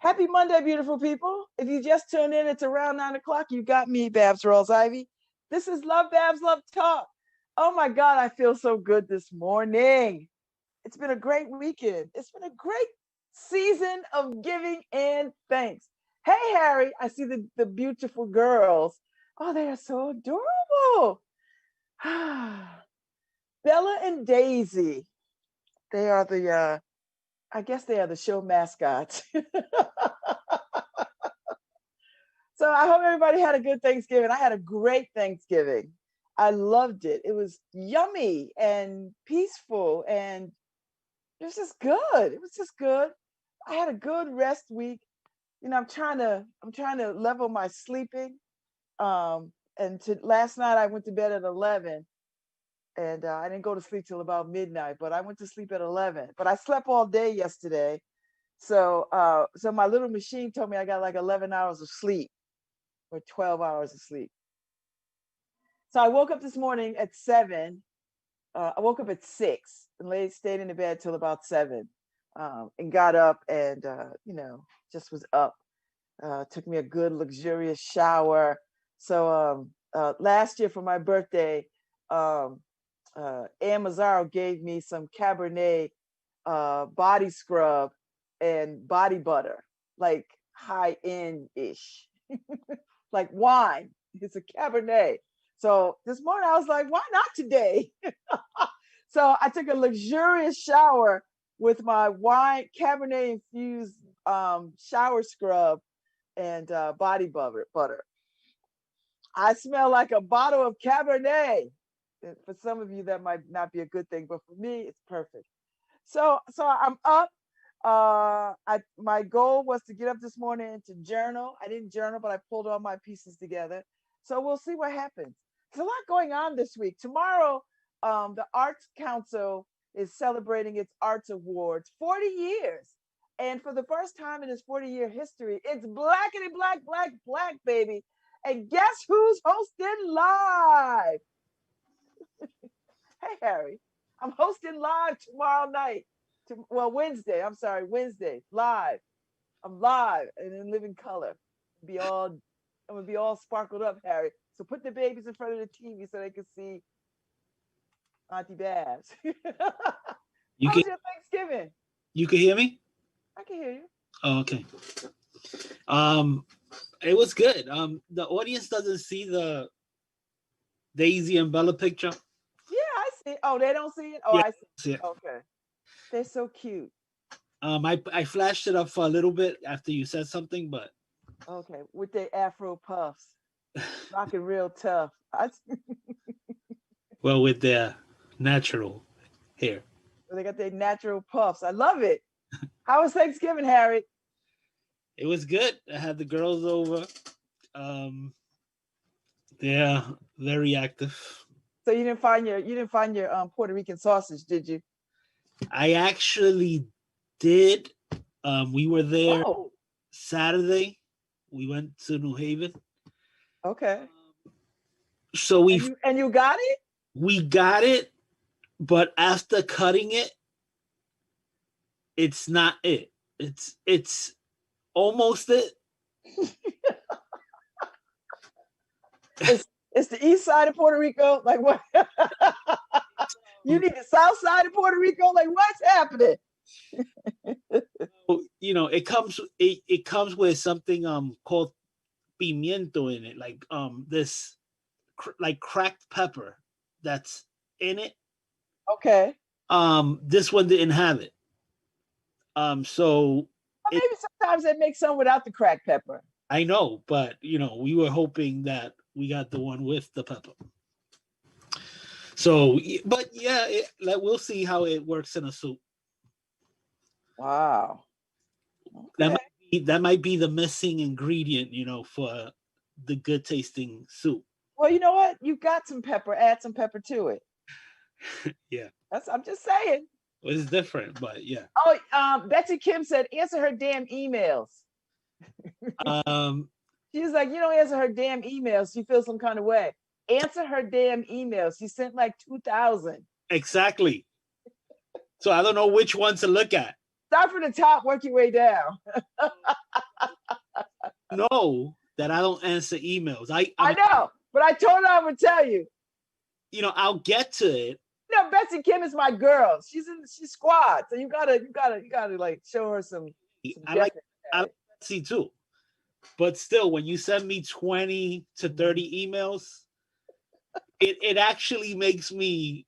Happy Monday, beautiful people. If you just tuned in, it's around 9 o'clock. You got me, Babz Rawls-Ivy. This is LoveBabz, Love Talk. Oh my God, I feel so good this morning. It's been a great weekend. It's been a great season of giving and thanks. Hey, Harry, I see the beautiful girls. Oh, they are so adorable. Bella and Daisy. They are I guess they are the show mascots. So I hope everybody had a good Thanksgiving. I had a great Thanksgiving. I loved it. It was yummy and peaceful, and it was just good. It was just good. I had a good rest week. You know, I'm trying to level my sleeping. Last night I went to bed at 11, and I didn't go to sleep till about midnight. But I went to sleep at 11. But I slept all day yesterday, so my little machine told me I got like 11 hours of sleep. Or 12 hours of sleep. So I woke up this morning at 7. I woke up at 6 and stayed in the bed till about 7, and got up and just was up. Took me a good luxurious shower. So last year for my birthday, Ann Mazzaro gave me some Cabernet body scrub and body butter, like high end ish. Like wine. It's a Cabernet. So this morning I was like, why not today? So I took a luxurious shower with my wine Cabernet infused shower scrub and body butter. I smell like a bottle of Cabernet. For some of you that might not be a good thing, but for me it's perfect. So I'm up. My goal was to get up this morning and to journal. I didn't journal, but I pulled all my pieces together. So we'll see what happens. There's a lot going on this week. Tomorrow, the Arts Council is celebrating its Arts Awards, 40 years. And for the first time in its 40-year history, it's blackity black, baby. And guess who's hosting live? Hey, Harry, I'm hosting live tomorrow night. Wednesday. I'm sorry, Wednesday. Live. I'm live and in living color. I'm gonna be all sparkled up, Harry. So put the babies in front of the TV so they can see Auntie Babz. How was your Thanksgiving? You can hear me? I can hear you. Oh, okay. It was good. The audience doesn't see the Daisy and Bella picture. Yeah, I see. Oh, they don't see it? Oh, yeah, I see it. Okay. They're so cute. I flashed it up for a little bit after you said something, but okay, with their Afro puffs, rocking real tough. Well, with their natural hair. Well, they got their natural puffs. I love it. How was Thanksgiving, Harry? It was good. I had the girls over. They're very active. So you didn't find your Puerto Rican sausage, did you? I actually did. We were there Saturday. We went to New Haven. Okay. So and you got it? We got it, but after cutting it, it's not it. It's almost it. It's the east side of Puerto Rico. Like what? You need the south side of Puerto Rico. Like what's happening? It comes with something called pimiento in it, like this like cracked pepper that's in it. Okay. This one didn't have it. So maybe sometimes they make some without the cracked pepper. I know, but we were hoping that we got the one with the pepper. So, but yeah, we'll see how it works in a soup. Wow. Okay. That might be the missing ingredient, for the good tasting soup. Well, you know what? You got some pepper. Add some pepper to it. Yeah. I'm just saying. Well, it's different, but yeah. Oh, Betsy Kim said, answer her damn emails. She's like, you don't answer her damn emails. She feels some kind of way. Answer her damn emails. She sent like 2,000. Exactly. So I don't know which one to look at. Start from the top, work your way down. know that I don't answer emails. I know, but I told her I would tell you. I'll get to it. No, Betsy Kim is my girl. She's squad. So you gotta like show her some I like Betsy too. But still, when you send me 20 to 30 emails, it actually makes me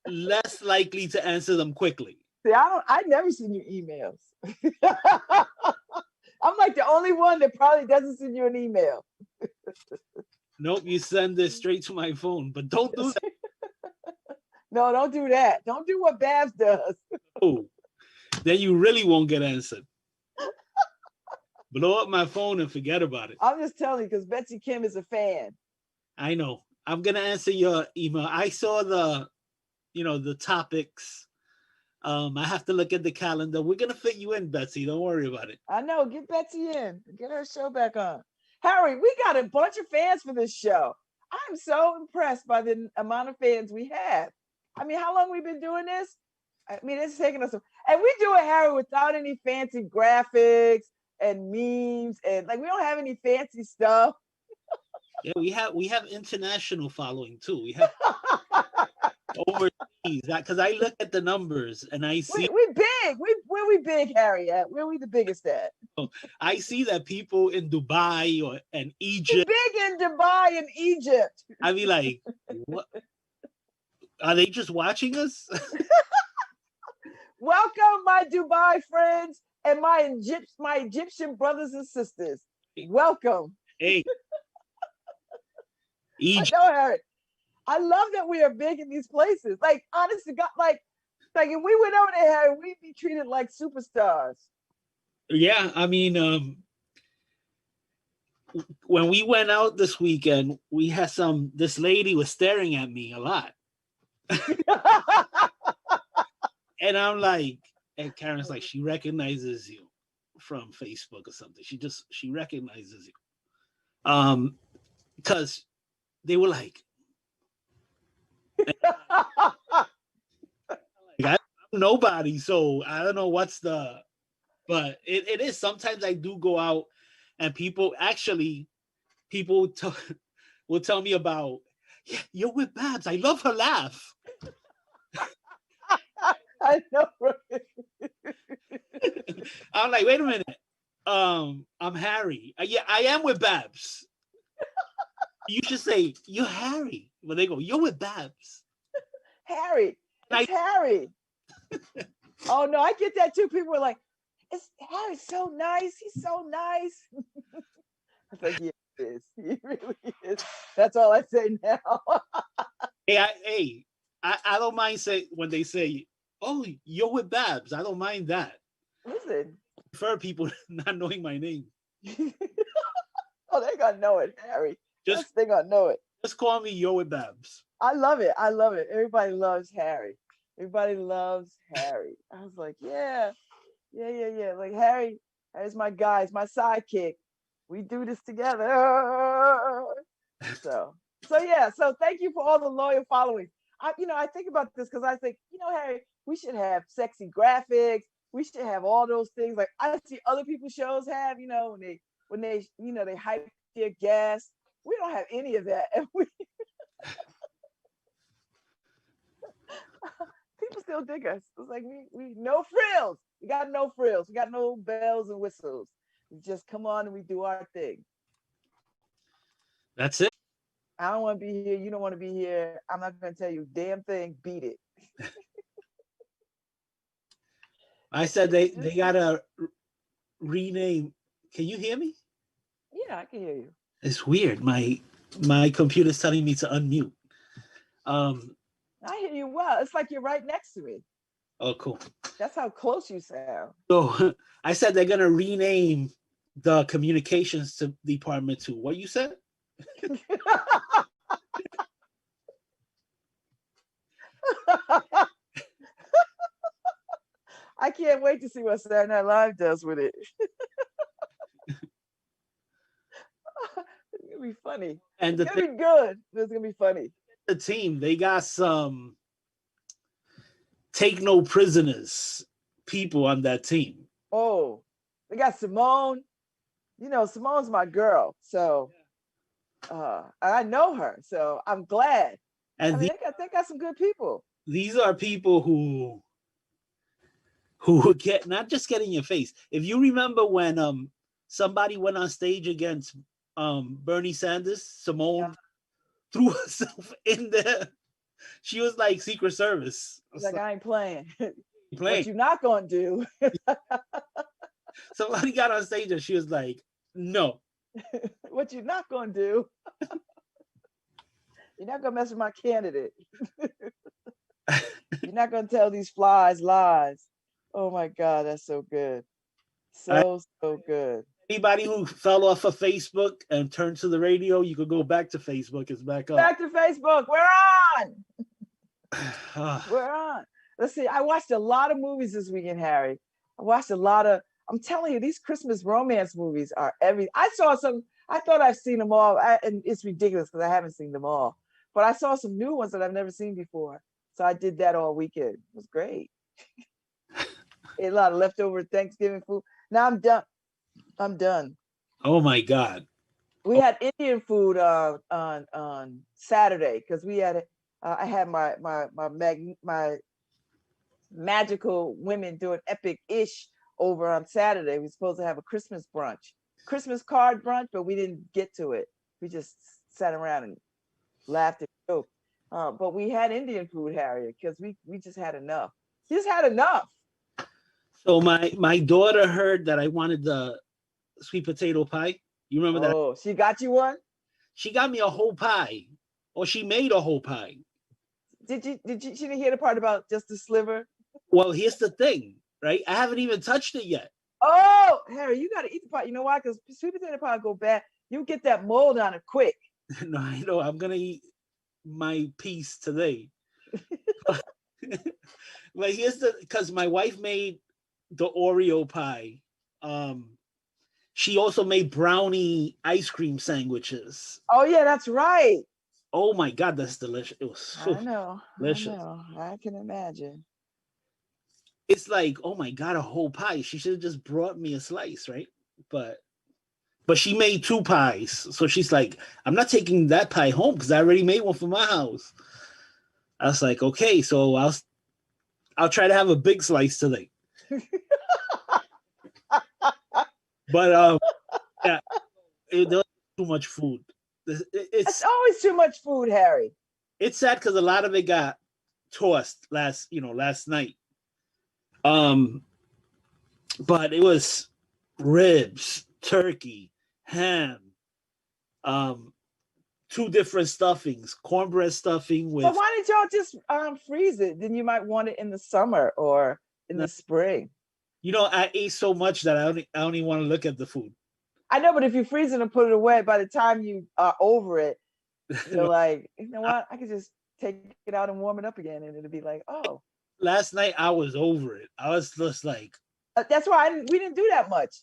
less likely to answer them quickly. See, I never send you emails. I'm like the only one that probably doesn't send you an email. Nope, you send this straight to my phone, but don't do that. No, don't do that. Don't do what Babz does. Oh, then you really won't get answered. Blow up my phone and forget about it. I'm just telling you because Betsy Kim is a fan. I know. I'm gonna answer your email. I saw the topics. I have to look at the calendar. We're gonna fit you in, Betsy. Don't worry about it. I know. Get Betsy in. Get her show back on. Harry, we got a bunch of fans for this show. I'm so impressed by the amount of fans we have. I mean, how long we've been doing this? I mean, it's taking us, and we do it, Harry, without any fancy graphics and memes, and like we don't have any fancy stuff. Yeah, we have international following too. We have overseas, because I look at the numbers and I see we big. Where we big, Harry? At where we the biggest at? I see that people in Dubai and Egypt. We're big in Dubai and Egypt. I mean, like, what? Are they just watching us? Welcome, my Dubai friends and my Egyptian brothers and sisters. Welcome. Hey, Egypt. I know, Harry. I love that we are big in these places. Like, honest to God, like if we went over there, Harry, we'd be treated like superstars. Yeah, I mean, when we went out this weekend, we had this lady was staring at me a lot. And I'm like, and Karen's like, she recognizes you from Facebook or something. She recognizes you. Because they were like, I'm nobody, so I don't know but it is. Sometimes I do go out and people will tell me about, yeah, you're with Babz. I love her laugh. I know, right? I'm like, wait a minute. I'm Harry. Yeah, I am with Babz. You should say, you're Harry. When they go, you're with Babz. Harry. It's Harry. Oh, no, I get that too. People are like, Harry's so nice. He's so nice. I was like, yeah, he is. He really is. That's all I say now. Hey, I don't mind when they say, oh, you're with Babz. I don't mind that. Listen. I prefer people not knowing my name. Oh, they're going to know it, Harry. They're going to know it. Just call me you're with Babz. I love it. I love it. Everybody loves Harry. Everybody loves Harry. I was like, yeah. Like Harry's my guy. He's my sidekick. We do this together. So yeah. So thank you for all the loyal following. I think about this because I think, Harry, we should have sexy graphics. We should have all those things. Like I see other people's shows have, when they they hype their guests. We don't have any of that. And people still dig us. It's like we no frills. We got no frills. We got no bells and whistles. We just come on and we do our thing. That's it. I don't want to be here. You don't want to be here. I'm not going to tell you damn thing. Beat it. I said they gotta rename. Can you hear me? Yeah, I can hear you. It's weird. My computer's telling me to unmute. I hear you well. It's like you're right next to me. Oh, cool. That's how close you sound. So I said they're gonna rename the communications department to what you said? I can't wait to see what Saturday Night Live does with it. It's gonna be funny. And it's gonna be good. It's gonna be funny. The team, they got some take no prisoners people on that team. Oh, they got Simone. Simone's my girl. So I know her. So I'm glad. I And mean, they got some good people. these are people who get not just get in your face. If you remember when somebody went on stage against Bernie Sanders, Yeah. Simone threw herself in there. She was like Secret Service. She's It's like, like I ain't playing. playing. What you not gonna do? Somebody got on stage and she was like, no. What you not gonna do? You're not gonna mess with my candidate. You're not gonna tell these flies lies. Oh my God, that's so good. So good. Anybody who fell off of Facebook and turned to the radio, you could go back to Facebook. It's back up. Back to Facebook. We're on. We're on. Let's see. I watched a lot of movies this weekend, Harry. I watched a lot of. I'm telling you, these Christmas romance movies are every. I saw some. I thought I've seen them all, and it's ridiculous because I haven't seen them all. But I saw some new ones that I've never seen before. So I did that all weekend. It was great. A lot of leftover Thanksgiving food. Now I'm done. I'm done. Oh my God. We had Indian food on Saturday because we had I had my magical women doing epic ish over on Saturday. We were supposed to have a Christmas brunch, Christmas card brunch, but we didn't get to it. We just sat around and laughed and joked. But we had Indian food, Harriet, because we just had enough. Just had enough. So my daughter heard that I wanted the sweet potato pie. You remember that? Oh, she got you one? She got me a whole pie, or she made a whole pie. Did you she didn't hear the part about just a sliver? Well, here's the thing, right? I haven't even touched it yet. Oh, Harry, you got to eat the pie. You know why? Because sweet potato pie go bad. You get that mold on it quick. No, I know. I'm gonna eat my piece today. But here's the because my wife made the Oreo pie. She also made brownie ice cream sandwiches. Oh yeah, that's right. Oh my God, that's delicious. It was so I know. delicious. I can imagine. It's like, oh my God, a whole pie. She should have just brought me a slice, right? But she made two pies. So she's like, I'm not taking that pie home because I already made one for my house. I was like, okay, so I'll try to have a big slice today. But yeah, there was too much food. It's always too much food, Harry. It's sad because a lot of it got tossed last night. But it was ribs, turkey, ham, two different stuffings, cornbread stuffing with. But why did y'all just freeze it? Then you might want it in the summer or in the spring. I ate so much that I don't even want to look at the food. I know, but if you freeze it and put it away, by the time you are over it, you're like, you know what? I could just take it out and warm it up again, and it'll be like, oh. Last night I was over it. I was just like. That's why we didn't do that much.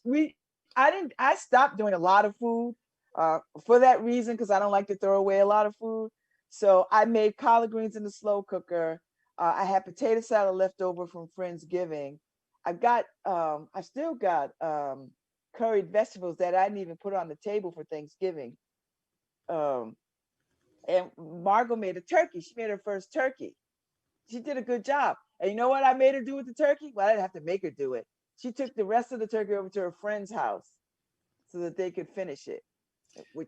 I stopped doing a lot of food for that reason because I don't like to throw away a lot of food. So I made collard greens in the slow cooker. I had potato salad left over from Friendsgiving. I still got curried vegetables that I didn't even put on the table for Thanksgiving. And Margot made a turkey. She made her first turkey. She did a good job. And you know what I made her do with the turkey? Well, I didn't have to make her do it. She took the rest of the turkey over to her friend's house so that they could finish it.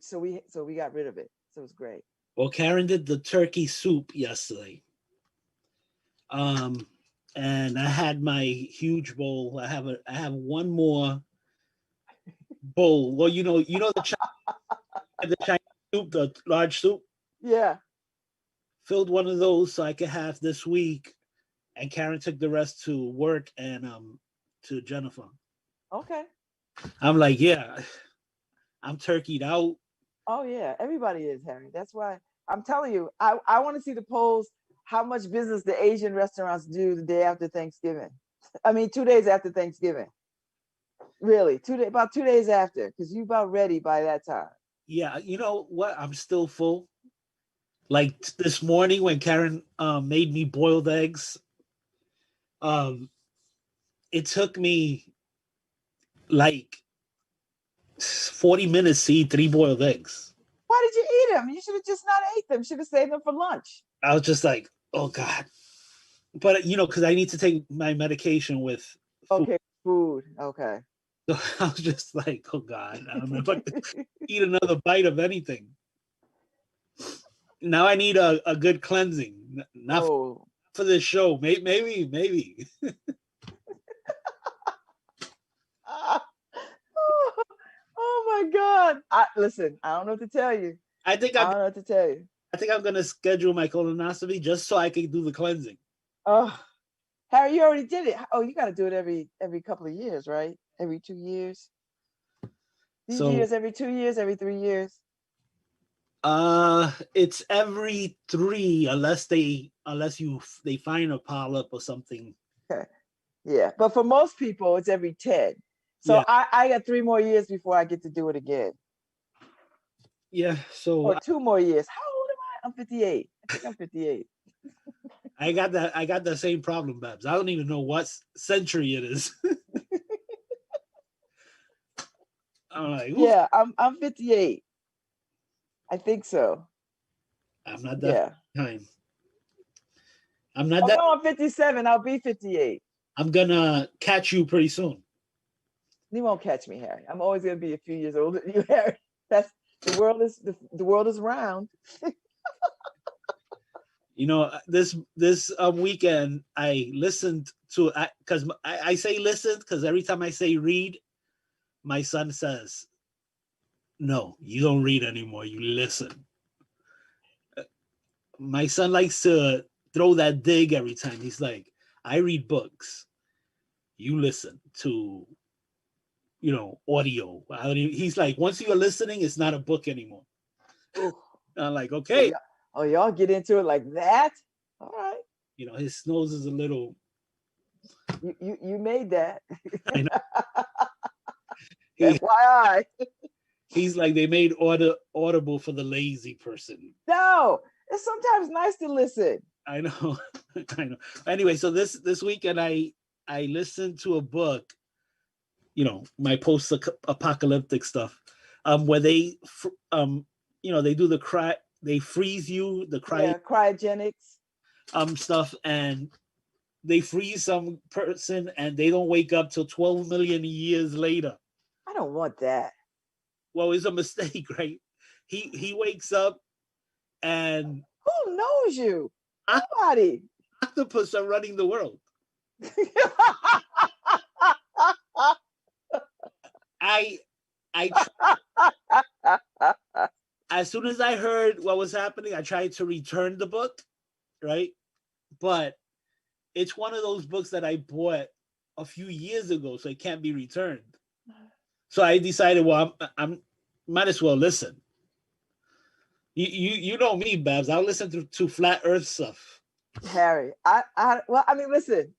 So we got rid of it. So it was great. Well, Karen did the turkey soup yesterday. And I had my huge bowl. I have one more bowl. Well, the Chinese soup, the large soup. Yeah. Filled one of those so I could have this week, and Karen took the rest to work and to Jennifer. Okay. I'm like, yeah, I'm turkeyed out. Oh yeah, everybody is, Harry. That's why I'm telling you, I want to see the polls. How much business the Asian restaurants do the day after Thanksgiving? I mean, 2 days after Thanksgiving. Really, about 2 days after, because you're about ready by that time. Yeah, you know what? I'm still full. Like this morning when Karen made me boiled eggs, it took me like 40 minutes to eat 3 boiled eggs. Why did you eat them? You should have just not ate them. Should have saved them for lunch. I was just like, oh God. But, because I need to take my medication with food. Okay, food. Okay. So I was just like, oh God, I don't know if I could eat another bite of anything. Now I need a good cleansing. Not for this show. Maybe. Oh my God. Listen, I don't know what to tell you. I don't know what to tell you. I think I'm going to schedule my colonoscopy just so I can do the cleansing. Oh, Harry, you already did it. Oh, you got to do it every couple of years, right? Every 2 years. These years, every 2 years, every 3 years. It's every 3 unless they find a polyp or something. Okay. Yeah, but for most people, it's every 10. So yeah. I got 3 more years before I get to do it again. Yeah, so or 2 more years. How old am I? I'm 58. I think I'm 58. I got the same problem, Babz. I don't even know what century it is. I'm like, oof. Yeah, I'm 58. I think so. I'm not that time. I'm not No, I'm 57. I'll be 58. I'm gonna catch you pretty soon. You won't catch me, Harry. I'm always gonna be a few years older than you, Harry. That's the world is round. This weekend I listened to, because I say listen because every time I say read, my son says, no, you don't read anymore, you listen. My son likes to throw that dig every time. He's like, I read books, you listen to audio. He's like, once you're listening, it's not a book anymore. I'm like, okay. Oh, y'all get into it like that? All right. His nose is a little. You made that. I know. FYI. He's like, they made Audible for the lazy person. No, it's sometimes nice to listen. I know. I know. Anyway, so this weekend I listened to a book, my post-apocalyptic stuff, where they they do they freeze you, cryogenics stuff, and they freeze some person and they don't wake up till 12 million years later. I don't want that. Well, it's a mistake, right? He wakes up and who knows you? Nobody. Octopus are running the world. As soon as I heard what was happening, I tried to return the book, right? But it's one of those books that I bought a few years ago, so it can't be returned. So I decided, well, I'm might as well listen. You know me, Babz. I'll listen to flat Earth stuff. Harry, listen.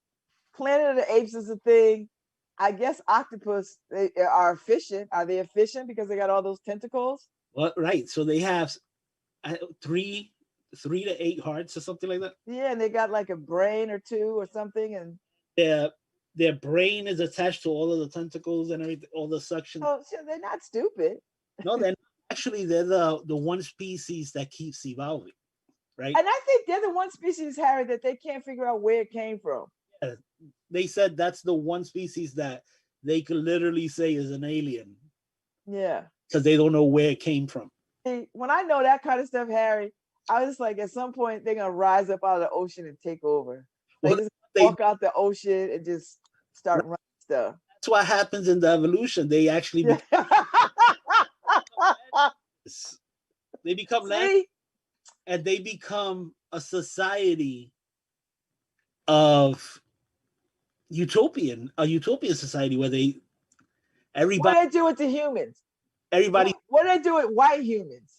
Planet of the Apes is a thing. I guess octopus, they are efficient. Are they efficient because they got all those tentacles? Well, right. So they have 3 to 8 hearts or something like that. Yeah, and they got like a brain or 2 or something, and their brain is attached to all of the tentacles and everything, all the suction. Oh, so they're not stupid. No, they're the one species that keeps evolving, right? And I think they're the one species, Harry, that they can't figure out where it came from. Yeah, they said that's the one species that they could literally say is an alien. Yeah. Because they don't know where it came from. When I know that kind of stuff, Harry, I was like, at some point they're gonna rise up out of the ocean and take over. They just walk out the ocean and just start running stuff. That's what happens in the evolution. They actually they become land, and they become a society of utopian society where everybody. What do they do it to humans? Everybody. What do they do with white humans?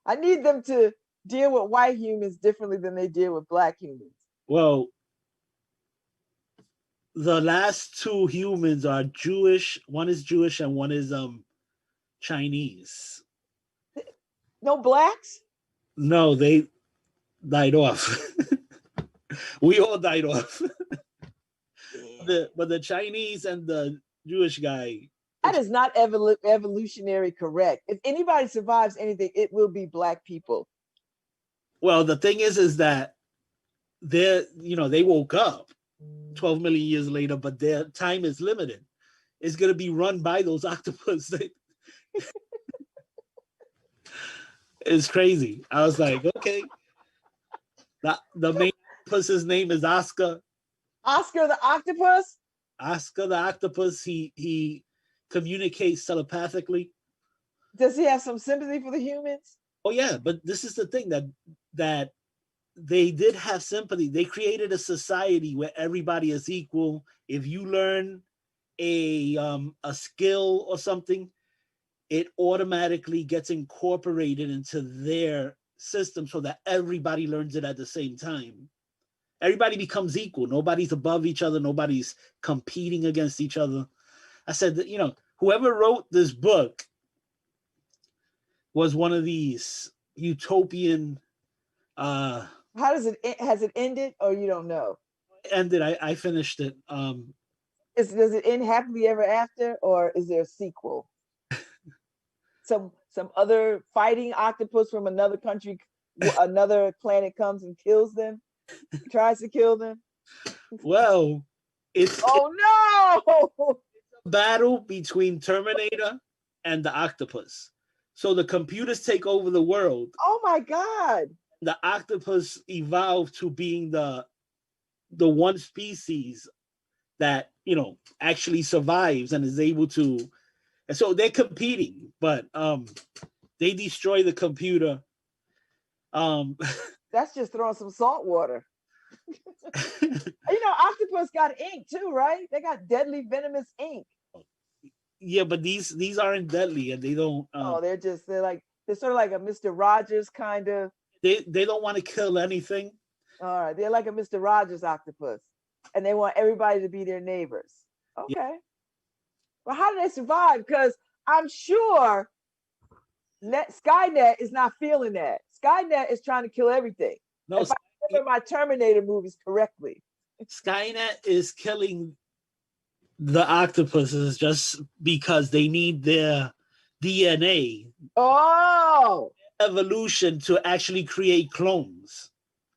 I need them to deal with white humans differently than they deal with black humans. Well, the last 2 humans are Jewish. One is Jewish and one is Chinese. No blacks? No, they died off. We all died off. But the Chinese and the Jewish guy, That is not evolutionary correct. If anybody survives anything, it will be Black people. Well, the thing is that they woke up 12 million years later, but their time is limited. It's going to be run by those octopus. It's crazy. I was like, okay. The main octopus's name is Oscar. Oscar the octopus? Oscar the octopus, he communicates telepathically. Does he have some sympathy for the humans? Oh yeah, but this is the thing that they did have sympathy. They created a society where everybody is equal. If you learn a skill or something, it automatically gets incorporated into their system so that everybody learns it at the same time. Everybody becomes equal. Nobody's above each other. Nobody's competing against each other. I said that, whoever wrote this book was one of these utopian. How does has it ended, or you don't know? Ended. I finished it. Does it end happily ever after, or is there a sequel? some other fighting octopus from another country, another planet comes and kills them, tries to kill them. Well, it's no! A battle between Terminator and the octopus. So the computers take over the world. Oh my God! The octopus evolved to being the one species that actually survives and is able to. And so they're competing, but they destroy the computer. That's just throwing some salt water. Octopus got ink too, right? They got deadly venomous ink. Yeah, but these aren't deadly, and they don't. They're sort of like a Mr. Rogers kind of. They don't want to kill anything. All right, they're like a Mr. Rogers octopus, and they want everybody to be their neighbors. Okay. Yeah. Well, how do they survive? Because I'm sure Skynet is not feeling that. Skynet is trying to kill everything. No, if I remember my Terminator movies correctly. Skynet is killing the octopuses just because they need their DNA. Evolution to actually create clones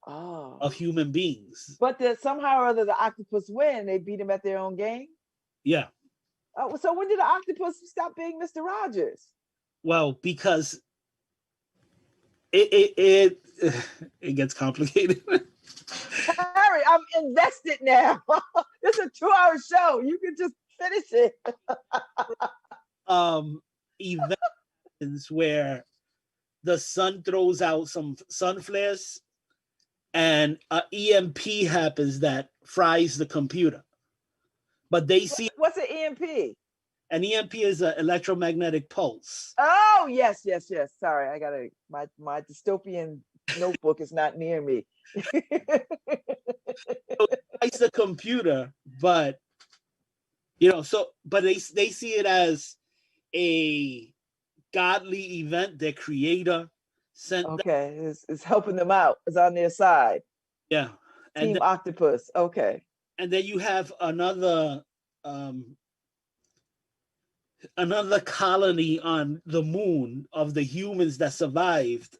of human beings. But somehow or other, the octopus win. They beat them at their own game. Yeah. So when did the octopus stop being Mr. Rogers? Well, because it gets complicated. Harry, I'm invested now. This is a 2-hour show. You can just finish it. Events where the sun throws out some sun flares and an EMP happens that fries the computer. But they see. What's an EMP? An EMP is an electromagnetic pulse. Oh, yes. Sorry, I gotta. My dystopian notebook is not near me. It's the computer, but but they see it as a godly event. Their creator sent. Okay, it's helping them out. It's on their side. Yeah, Team Octopus. Okay. And then you have another colony on the moon of the humans that survived.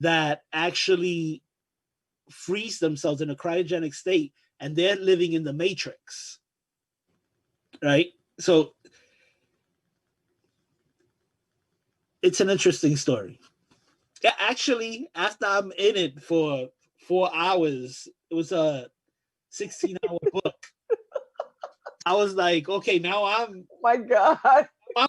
That actually freeze themselves in a cryogenic state, and they're living in the Matrix. Right? So it's an interesting story. Yeah, actually, after I'm in it for 4 hours, it was a 16-hour book. I was like, okay, now I'm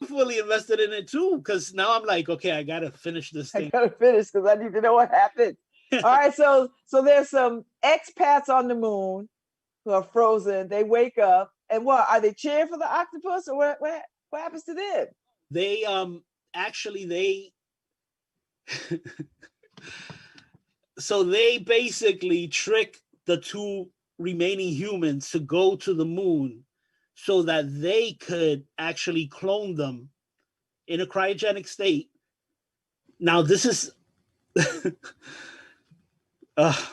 fully invested in it too, because now I'm like, okay, I gotta finish this thing. I gotta finish because I need to know what happened. All right, so there's some expats on the moon who are frozen. They wake up, and what are they cheering for the octopus, or what happens to them? They so they basically trick the 2 remaining humans to go to the moon so that they could actually clone them in a cryogenic state. Now this is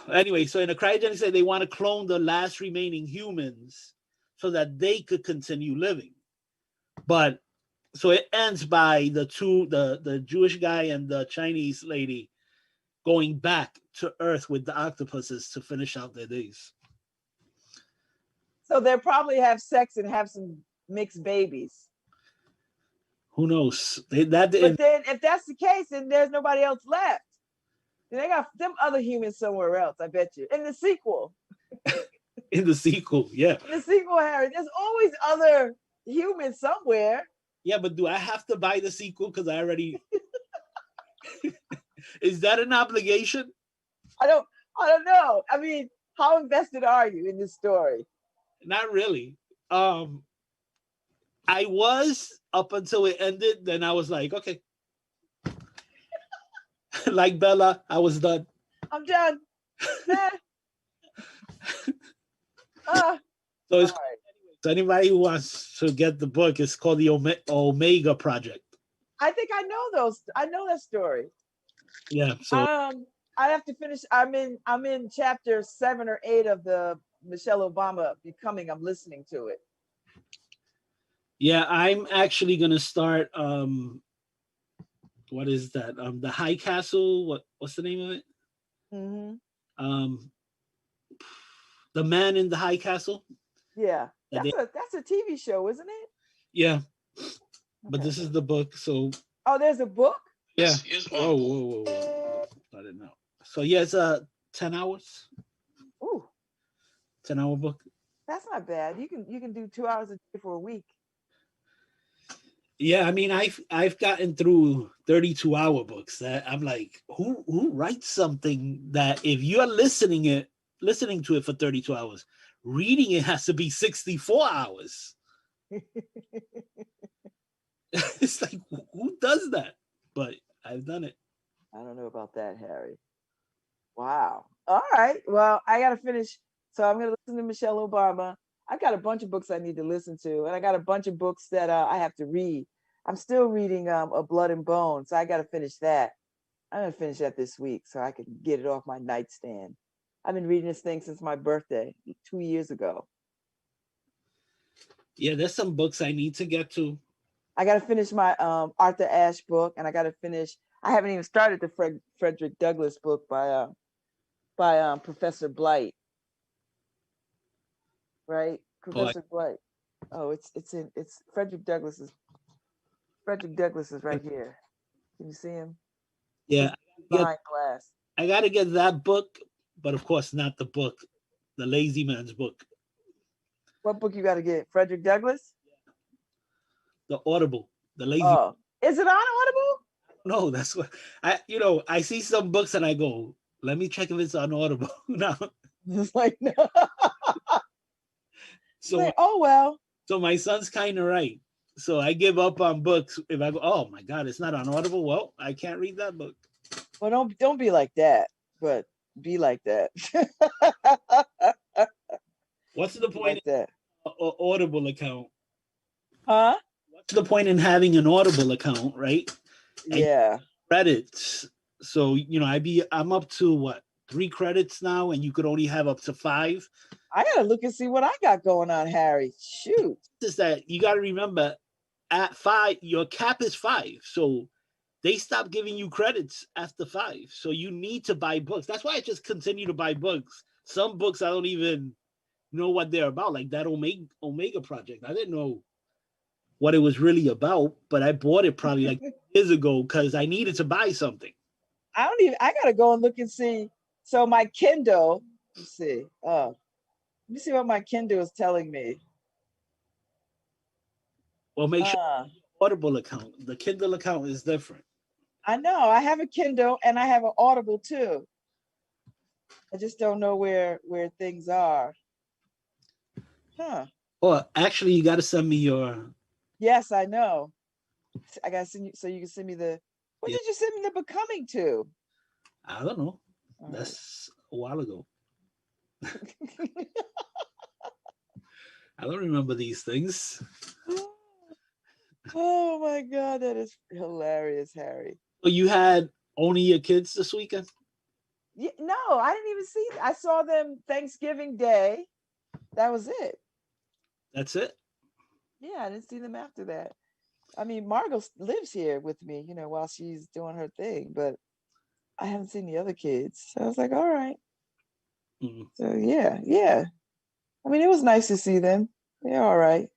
anyway, so in a cryogenic state, they want to clone the last remaining humans so that they could continue living. But so it ends by the Jewish guy and the Chinese lady going back to Earth with the octopuses to finish out their days. So they'll probably have sex and have some mixed babies. Who knows? But then if that's the case, then there's nobody else left. Then they got them other humans somewhere else, I bet you. In the sequel. In the sequel, yeah. In the sequel, Harry, there's always other humans somewhere. Yeah, but do I have to buy the sequel? Because I already... Is that an obligation? I don't know. I mean, how invested are you in this story? Not really. I was up until it ended. Then I was like, okay. Like Bella, I was done. I'm done. So it's so anybody who wants to get the book, it's called the Omega Project. I think I know those. I know that story. Yeah. So I have to finish. I'm in chapter 7 or 8 of the Michelle Obama Becoming. I'm listening to it. Yeah, I'm actually gonna start. What is that? The High Castle. What's the name of it? Mm-hmm. The Man in the High Castle. Yeah, that's a TV show, isn't it? Yeah, okay. But this is the book. So. Oh, there's a book. Yeah. Whoa. I didn't know. So yeah, it's 10 hours. Ooh. 10-hour book. That's not bad. You can do 2 hours a day for a week. Yeah, I mean, I've gotten through 32-hour books that I'm like, who writes something that if you're listening to it for 32 hours, reading it has to be 64 hours. It's like, who does that? But I've done it. I don't know about that, Harry. Wow. All right. Well, I got to finish. So I'm going to listen to Michelle Obama. I got a bunch of books I need to listen to, and I got a bunch of books that I have to read. I'm still reading A Blood and Bone, so I got to finish that. I'm going to finish that this week so I can get it off my nightstand. I've been reading this thing since my birthday 2 years ago. Yeah, there's some books I need to get to. I got to finish my Arthur Ashe book, and I got to finish. I haven't even started the Frederick Douglass book by Professor Blight. Right, Professor Blight. Oh, it's Frederick Douglass is right here. Can you see him? Yeah, behind glass. I got to get that book, but of course not the book, the Lazy Man's book. What book you got to get? Frederick Douglass? The Audible, the Lazy. Oh, is it on Audible? No, that's what I see some books and I go, let me check if it's on Audible. No, it's like no. So like, oh well. So my son's kind of right. So I give up on books if I go, oh my God, it's not on Audible. Well, I can't read that book. Well, don't be like that, but be like that. What's the point in an Audible account? Huh? What's the point in having an Audible account, right? Yeah. Credits. So I'm up to what, 3 credits now, and you could only have up to 5. I gotta look and see what I got going on, Harry. Shoot. Is that you gotta remember at 5, your cap is 5. So they stop giving you credits after 5. So you need to buy books. That's why I just continue to buy books. Some books I don't even know what they're about, like that Omega Project. I didn't know what it was really about, but I bought it probably like years ago because I needed to buy something. I gotta go and look and see. So my Kindle, let's see. Let me see what my Kindle is telling me. Well, make sure Audible account. The Kindle account is different. I know. I have a Kindle and I have an Audible too. I just don't know where things are. Huh. Oh, actually, you got to send me your. Yes, I know. I got to send you so you can send me the. What did you send me the Becoming to? I don't know. That's a while ago. I don't remember these things. Oh my God, that is hilarious, Harry. So you had only your kids this weekend? Yeah, no, I didn't even see. I saw them Thanksgiving Day. That was it. That's it? Yeah, I didn't see them after that. I mean, Margot lives here with me, while she's doing her thing, but I haven't seen the other kids. So I was like, all right. Mm. So yeah, yeah. I mean, it was nice to see them. They're all right.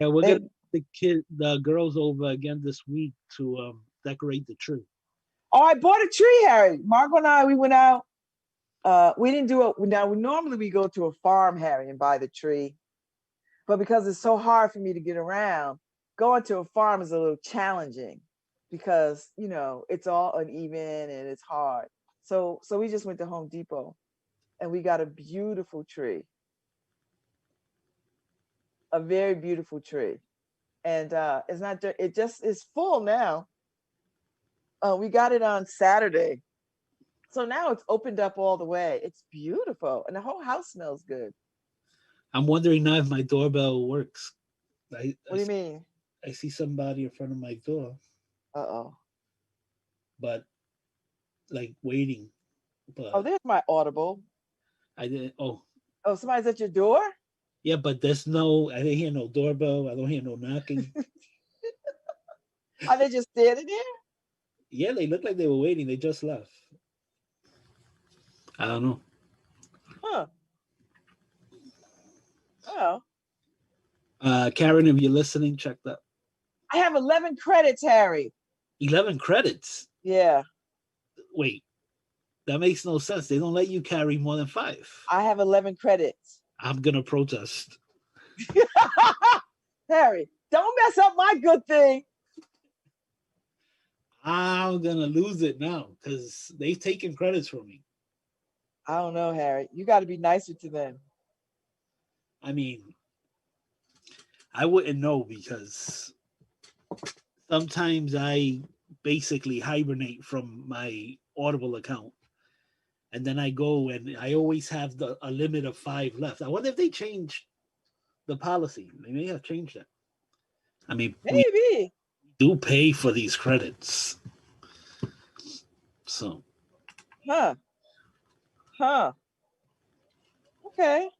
Yeah, we're gonna They, the girls over again this week to decorate the tree. oh, I bought a tree, Harry. Margot and I, we went out. We didn't do it. Now, normally we go to a farm, Harry, and buy the tree. But because it's so hard for me to get around, going to a farm is a little challenging because, it's all uneven and it's hard. So we just went to Home Depot and we got a beautiful tree, a very beautiful tree. And it's not, it just is full now. We got it on Saturday. So now it's opened up all the way. It's beautiful. And the whole house smells good. I'm wondering now if my doorbell works. I, What I, do you mean? I see somebody in front of my door, Uh-oh. but like waiting. Oh, But there's my Audible. I didn't. Oh, Oh, somebody's at your door? yeah, but there's no. I didn't hear no doorbell. I don't hear no knocking. Are they just standing there? Yeah, they looked like they were waiting. They just left. I don't know. Huh. Oh. Karen, if you're listening, check that. I have 11 credits, Harry. 11 credits. Yeah. Wait, that makes no sense. They don't let you carry more than 5. I have 11 credits. I'm gonna protest. Harry, don't mess up my good thing. I'm gonna lose it now because they've taken credits from me. I don't know, Harry. You got to be nicer to them. I mean, I wouldn't know because sometimes I basically hibernate from my Audible account. And then I go and I always have a limit of 5 left. I wonder if they changed the policy. They may have changed it. I mean, we Maybe. do pay for these credits. So. Huh. Huh. Okay.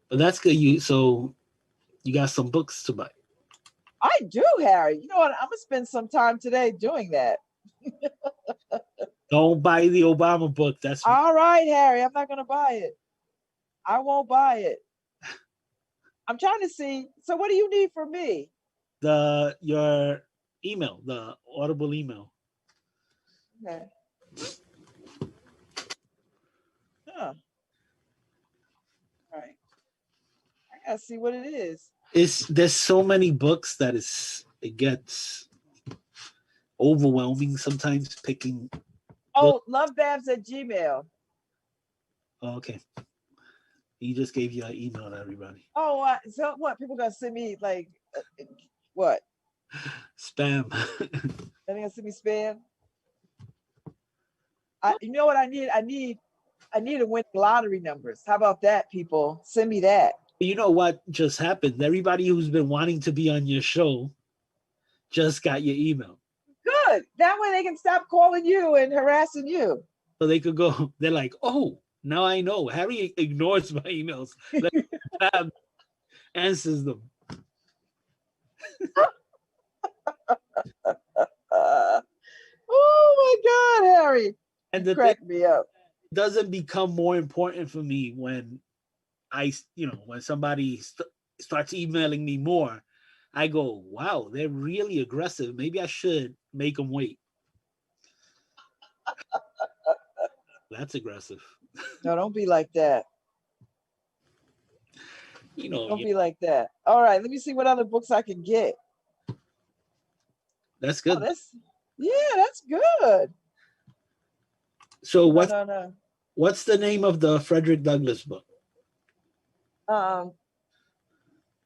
But that's good. So you got some books to buy. I do, Harry. You know what? I'm going to spend some time today doing that. Don't buy the Obama book. That's all right, Harry. I'm not going to buy it. I won't buy it. I'm trying to see. So what do you need from me? Your email, the Audible email. Okay. Huh. All right. I gotta see what it is. There's so many books that it gets overwhelming sometimes picking. Oh, LoveBabz at Gmail. Oh, okay. He just gave you an email to everybody. Oh, so what? People gonna send me like what? Spam. They're gonna send me spam. You know what I need? I need to win lottery numbers. How about that, people? Send me that. You know what just happened? Everybody who's been wanting to be on your show just got your email. Good. That way they can stop calling you and harassing you. So they could go. They're like, oh, now I know. Harry ignores my emails. Babz answers them. Oh my God, Harry! And the crack me up. It doesn't become more important for me when when somebody starts emailing me more. I go, wow, they're really aggressive. Maybe I should make them wait. That's aggressive. No, don't be like that. Don't be like that. All right, let me see what other books I can get. That's good. Oh, that's good. So what's the name of the Frederick Douglass book?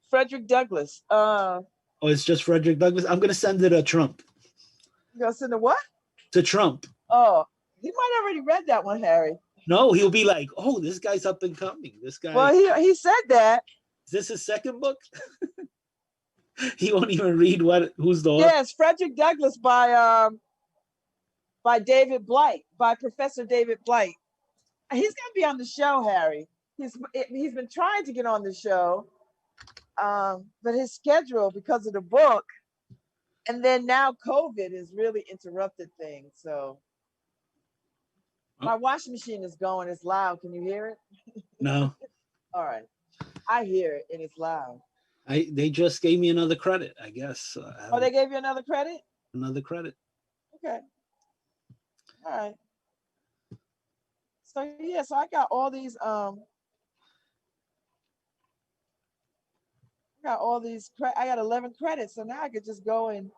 Frederick Douglass. Oh, it's just Frederick Douglass. I'm gonna send it to Trump. You gonna send it what? To Trump. Oh, he might already read that one, Harry. No, he'll be like, "Oh, this guy's up and coming. This guy." Well, he said that. Is this his second book? He won't even read who's the author. Yes, Frederick Douglass by David Blight, by Professor David Blight. He's gonna be on the show, Harry. he's been trying to get on the show, but his schedule because of the book, and then now COVID has really interrupted things. So my Oh, washing machine is going. It's loud. Can you hear it? no, All right, I hear it and it's loud. they just gave me another credit, I guess. I Oh, have they gave you another credit? another credit. Okay. All right. So yeah, so I got all these I got 11 credits. So now I could just go and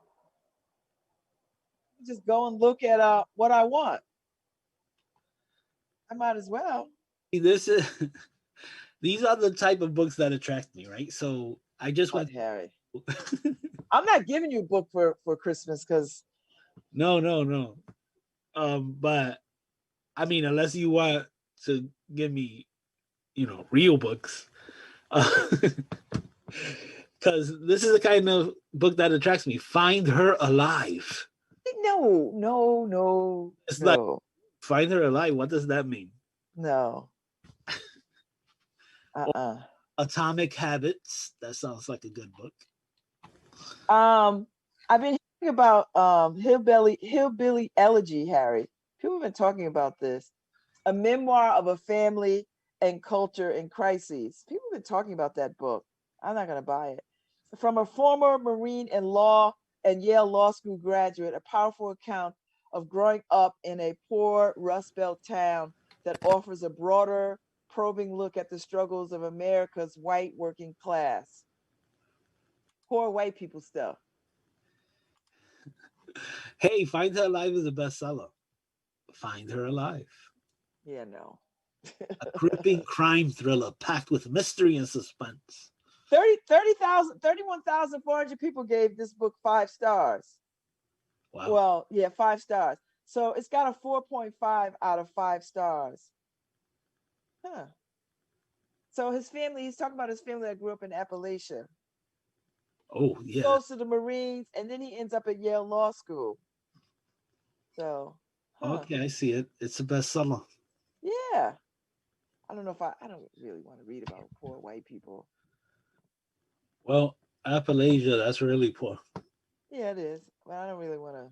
look at what I want. I might as well. This is these are the type of books that attract me, right? So I just What, went. Harry? I'm not giving you a book for Christmas because No, no, no. But I mean, unless you want to give me, real books, because this is the kind of book that attracts me. Find Her Alive. no, no, no, It's like no, Find Her Alive. What does that mean? no. Or Uh-uh. Atomic Habits. That sounds like a good book. I've been hearing about hillbilly elegy, Harry. People have been talking about this. A memoir of a family and culture in crises. People have been talking about that book. I'm not gonna buy it. From a former Marine and law and Yale Law School graduate, a powerful account of growing up in a poor Rust Belt town that offers a broader, probing look at the struggles of America's white working class. Poor white people stuff. Hey, Find Her Alive is a bestseller. Find Her Alive. Yeah, no. A gripping crime thriller packed with mystery and suspense. 31,400 people gave this book 5 stars. Wow. Well, yeah, 5 stars. So it's got a 4.5 out of 5 stars. Huh. So his family, he's talking about his family that grew up in Appalachia. Oh, He yeah. goes to the Marines and then he ends up at Yale Law School. So, huh. Okay, I see it. It's a bestseller. Yeah. I don't know if I don't really want to read about poor white people. Well, Appalachia, that's really poor. Yeah, it is. But I don't really want to.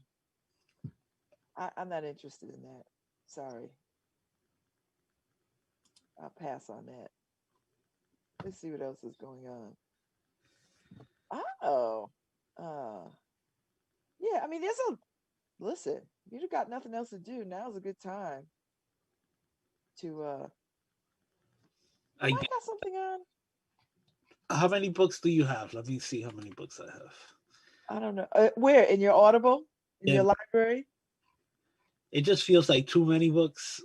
I'm not interested in that. Sorry. I'll pass on that. Let's see what else is going on. Oh. Uh yeah, I mean listen, you got nothing else to do. Now's a good time to I I got something on? How many books do you have? Let me see how many books I have. I don't know. Where? In your Audible? In Yeah, your library? it just feels like too many books,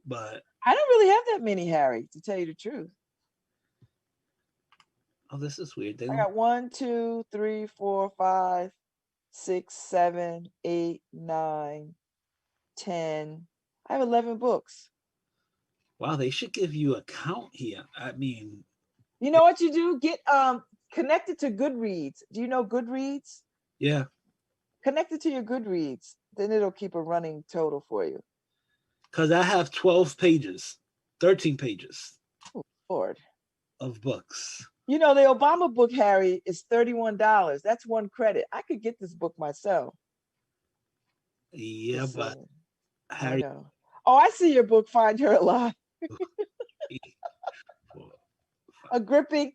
but I don't really have that many, Harry, to tell you the truth. oh, this is weird. They I don't. got 1, 2, 3, 4, 5, 6, 7, 8, 9, 10. I have 11 books. Wow, they should give you a count here. I mean, You know what you do? Get connected to Goodreads. Do you know Goodreads? yeah, Connect it to your Goodreads. Then it'll keep a running total for you. because I have 12 pages, 13 pages Oh, Lord. of books. You know, the Obama book, Harry, is $31. That's one credit. I could get this book myself. Yeah, Just but saying. I Harry, know. Oh, I see your book, Find Her Alive. A gripping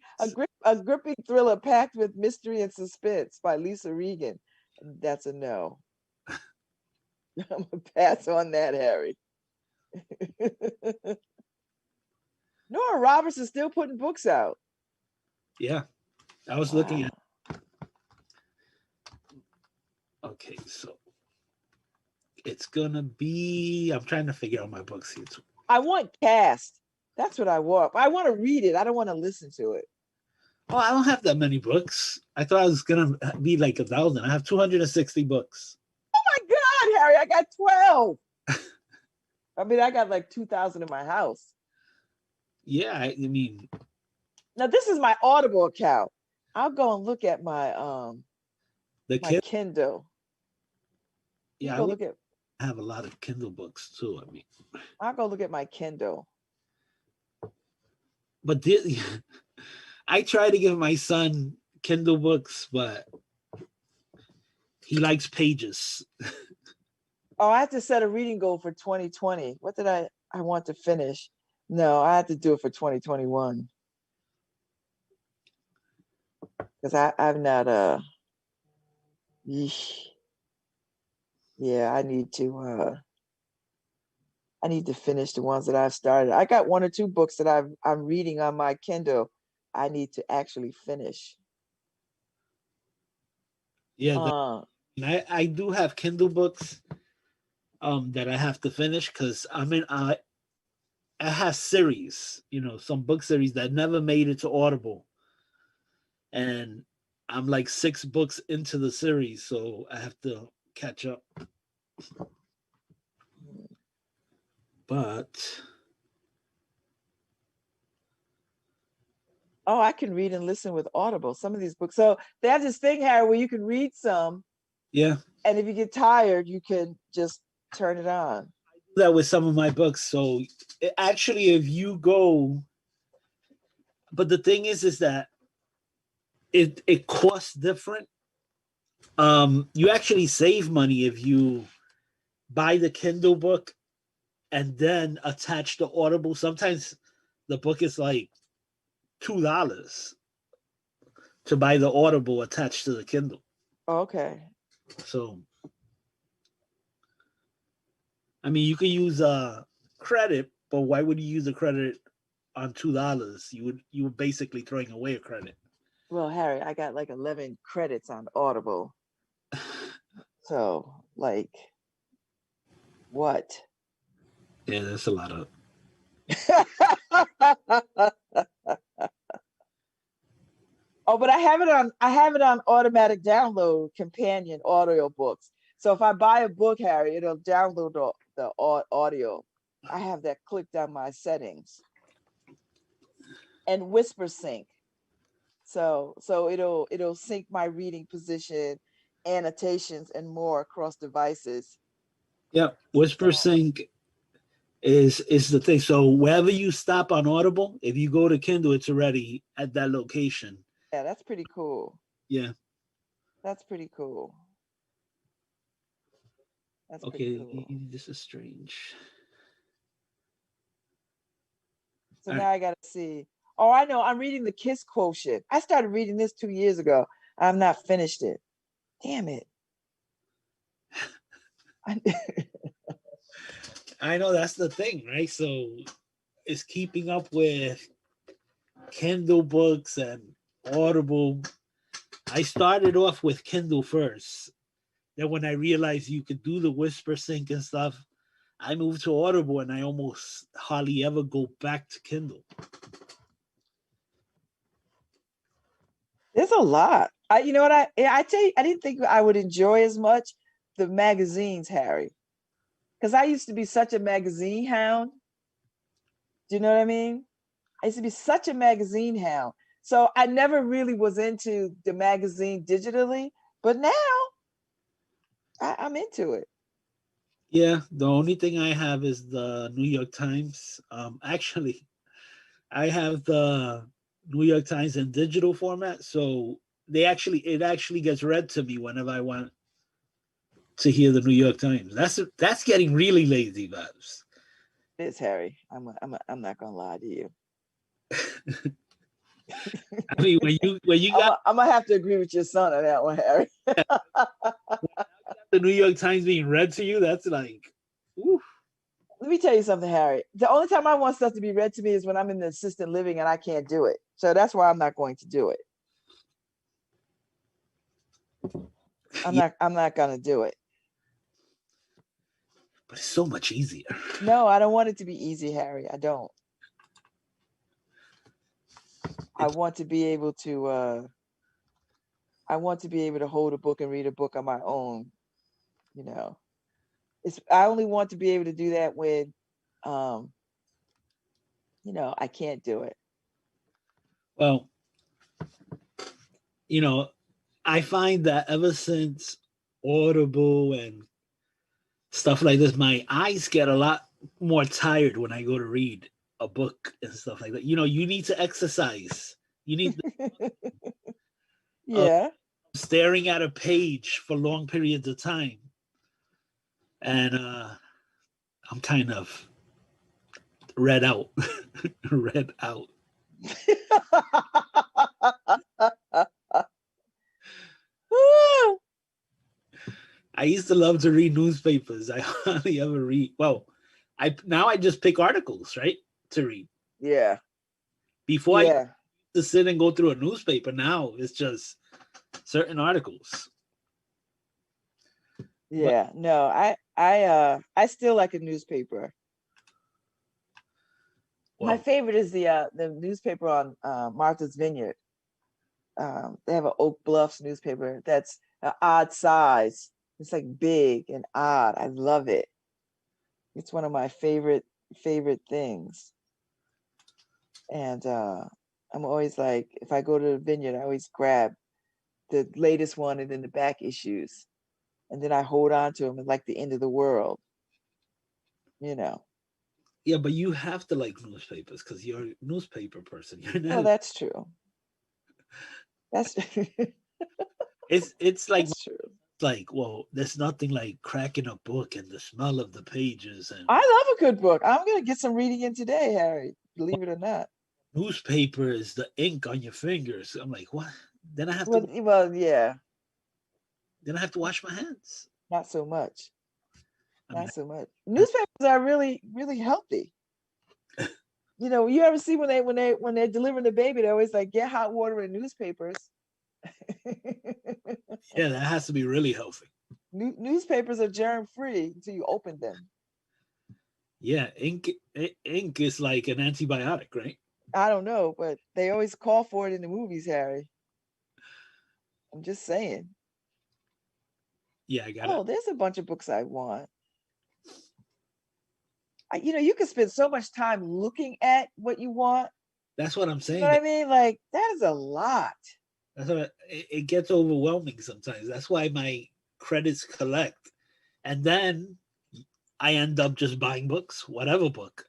thriller packed with mystery and suspense by Lisa Regan. That's a no. I'm gonna pass on that, Harry. Nora Roberts is still putting books out. yeah, I was looking at. Wow. Okay, so it's gonna be. I'm trying to figure out my books here too. I want cast. That's what I want. I want to read it. I don't want to listen to it. Oh, I don't have that many books. I thought I was gonna be like 1,000. I have 260 books. Oh my God, Harry, I got 12. I mean, I got like 2,000 in my house. Yeah, I mean, Now this is my Audible account. I'll go and look at the my kid. Kindle. Yeah, I Go would look at have a lot of Kindle books too. I mean, I'll go look at my Kindle. but I try to give my son Kindle books, but he likes pages. Oh, I have to set a reading goal for 2020. What did I want to finish? No, I have to do it for 2021 because I'm not yeesh. Yeah, I need to finish the ones that I've started. I got one or two books that I'm reading on my Kindle. I need to actually finish. Yeah, Uh, I do have Kindle books that I have to finish because it has series, some book series that never made it to Audible, and I'm like 6 books into the series, so I have to catch up. But oh, I can read and listen with Audible. Some of these books. So they have this thing, Harry, where you can read some, yeah, and if you get tired, you can just turn it on. I do that with some of my books. So actually, if you go, but the thing is that it costs different. You actually save money if you buy the Kindle book and then attach the Audible. Sometimes the book is like $2 to buy the Audible attached to the Kindle. Okay. So, I mean, you can use credit, but why would you use a credit on $2? You would basically throwing away a credit. Well, Harry, I got like 11 credits on Audible. So, like, what? Yeah, that's a lot of. Oh, but I have it on automatic download companion audio books. So if I buy a book, Harry, it'll download the audio. I have that clicked on my settings. And whisper sync. So it'll sync my reading position, annotations, and more across devices. Yeah, Whisper Sync is the thing. So wherever you stop on Audible, if you go to Kindle, it's already at that location. Yeah, that's pretty cool. Yeah. That's pretty cool. That's pretty Okay, cool. this is strange. So All now right. I gotta see. Oh, I know. I'm reading the Kiss Quotient. I started reading this 2 years ago. I'm not finished it. Damn it. I know that's the thing, right? So it's keeping up with Kindle books and Audible. I started off with Kindle first. Then when I realized you could do the whisper sync and stuff, I moved to Audible and I almost hardly ever go back to Kindle. There's a lot. You know what I tell you, I didn't think I would enjoy as much the magazines, Harry. Because I used to be such a magazine hound. Do you know what I mean? I used to be such a magazine hound. So I never really was into the magazine digitally, but now I'm into it. Yeah, the only thing I have is the New York Times. Actually, I have the New York Times in digital format, so it actually gets read to me whenever I want to hear the New York Times. That's getting really lazy, Babz. It's Harry. I'm not gonna lie to you. I mean, when you got I'm gonna have to agree with your son on that one, Harry. the New York Times being read to you, that's like, oof. Let me tell you something, Harry. The only time I want stuff to be read to me is when I'm in the assisted living and I can't do it. So that's why I'm not going to do it. I'm not gonna do it. But it's so much easier. No, I don't want it to be easy, Harry. I don't. I want to be able to hold a book and read a book on my own. You know. I only want to be able to do that when I can't do it. Well, I find that ever since Audible and stuff like this, my eyes get a lot more tired when I go to read. a book and stuff like that. You know, you need to exercise. You need Yeah. staring at a page for long periods of time. And I'm kind of read out. Read out. I used to love to read newspapers. I hardly ever read. Well, I just pick articles, right, to read. Yeah. Before I Yeah. to sit and go through a newspaper, now it's just certain articles. Yeah. No, I still like a newspaper. My Well, favorite is the newspaper on Martha's Vineyard. They have an Oak Bluffs newspaper that's an odd size. It's like big and odd. I love it. It's one of my favorite things. And I'm always like, if I go to the Vineyard, I always grab the latest one and then the back issues, and then I hold on to them. It's like the end of the world, you know. yeah, but you have to like newspapers because you're a newspaper person. You're Well, not. that's true. That's It's like that's true. well, there's nothing like cracking a book and the smell of the pages and I love a good book. I'm gonna get some reading in today, Harry. Believe it or not. newspaper is the ink on your fingers. I'm like, what? Then I have to Well, yeah, wash my hands. not so much. I mean, Not so much. Newspapers are really, really healthy. You know, you ever see when they're delivering the baby, they're always like, get hot water and newspapers. yeah, that has to be really healthy. Newspapers are germ free until you open them. Yeah, ink is like an antibiotic, right? I don't know, but they always call for it in the movies, Harry. I'm just saying. Yeah, I got it. Oh, there's a bunch of books I want. You know, you can spend so much time looking at what you want. That's what I'm You know saying. what I mean? Like, that is a lot. That's what it gets overwhelming sometimes. That's why my credits collect, and then I end up just buying books, whatever book.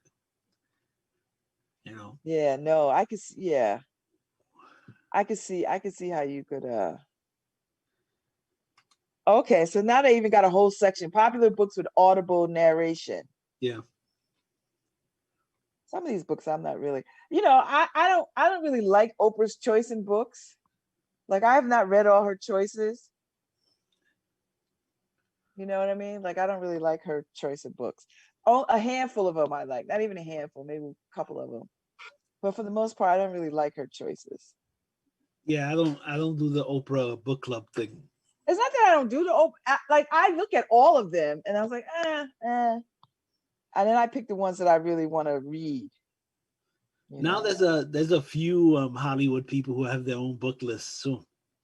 You know. Yeah, no, I could see, yeah. I could see how you could okay, so now they even got a whole section, popular books with audible narration. Yeah. Some of these books I'm not really, you know, I don't really like Oprah's choice in books. Like, I have not read all her choices. You know what I mean? Like, I don't really like her choice of books. Oh, a handful of them I like, not even a handful, maybe a couple of them. But for the most part, I don't really like her choices. Yeah, I don't do the Oprah book club thing. It's not that I don't do the like, I look at all of them and I was like, and then I pick the ones that I really want to read. Now there's a few Hollywood people who have their own book lists soon.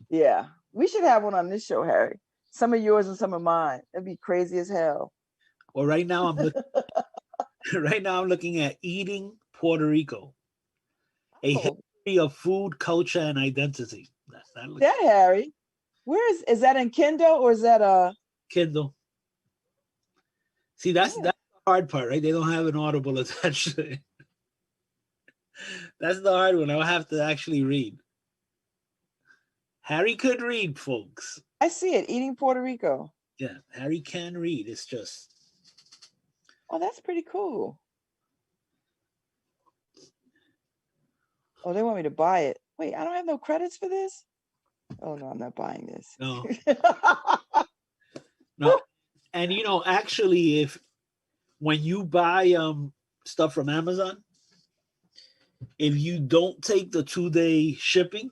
Yeah, we should have one on this show, Harry. Some of yours and some of mine. That'd be crazy as hell. Well, right now I'm looking at Eating Puerto Rico, a history of food, culture, and identity. That Harry, where is that in Kindle or is that Kindle? See, that's the hard part, right? They don't have an Audible attached to it. That's the hard one. I'll have to actually read. Harry could read, folks. I see it. Eating Puerto Rico. Yeah, Harry can read. It's just. Oh, that's pretty cool. Oh, they want me to buy it. Wait, I don't have no credits for this? Oh, no, I'm not buying this. No. No. And, you know, actually, when you buy stuff from Amazon, if you don't take the 2-day shipping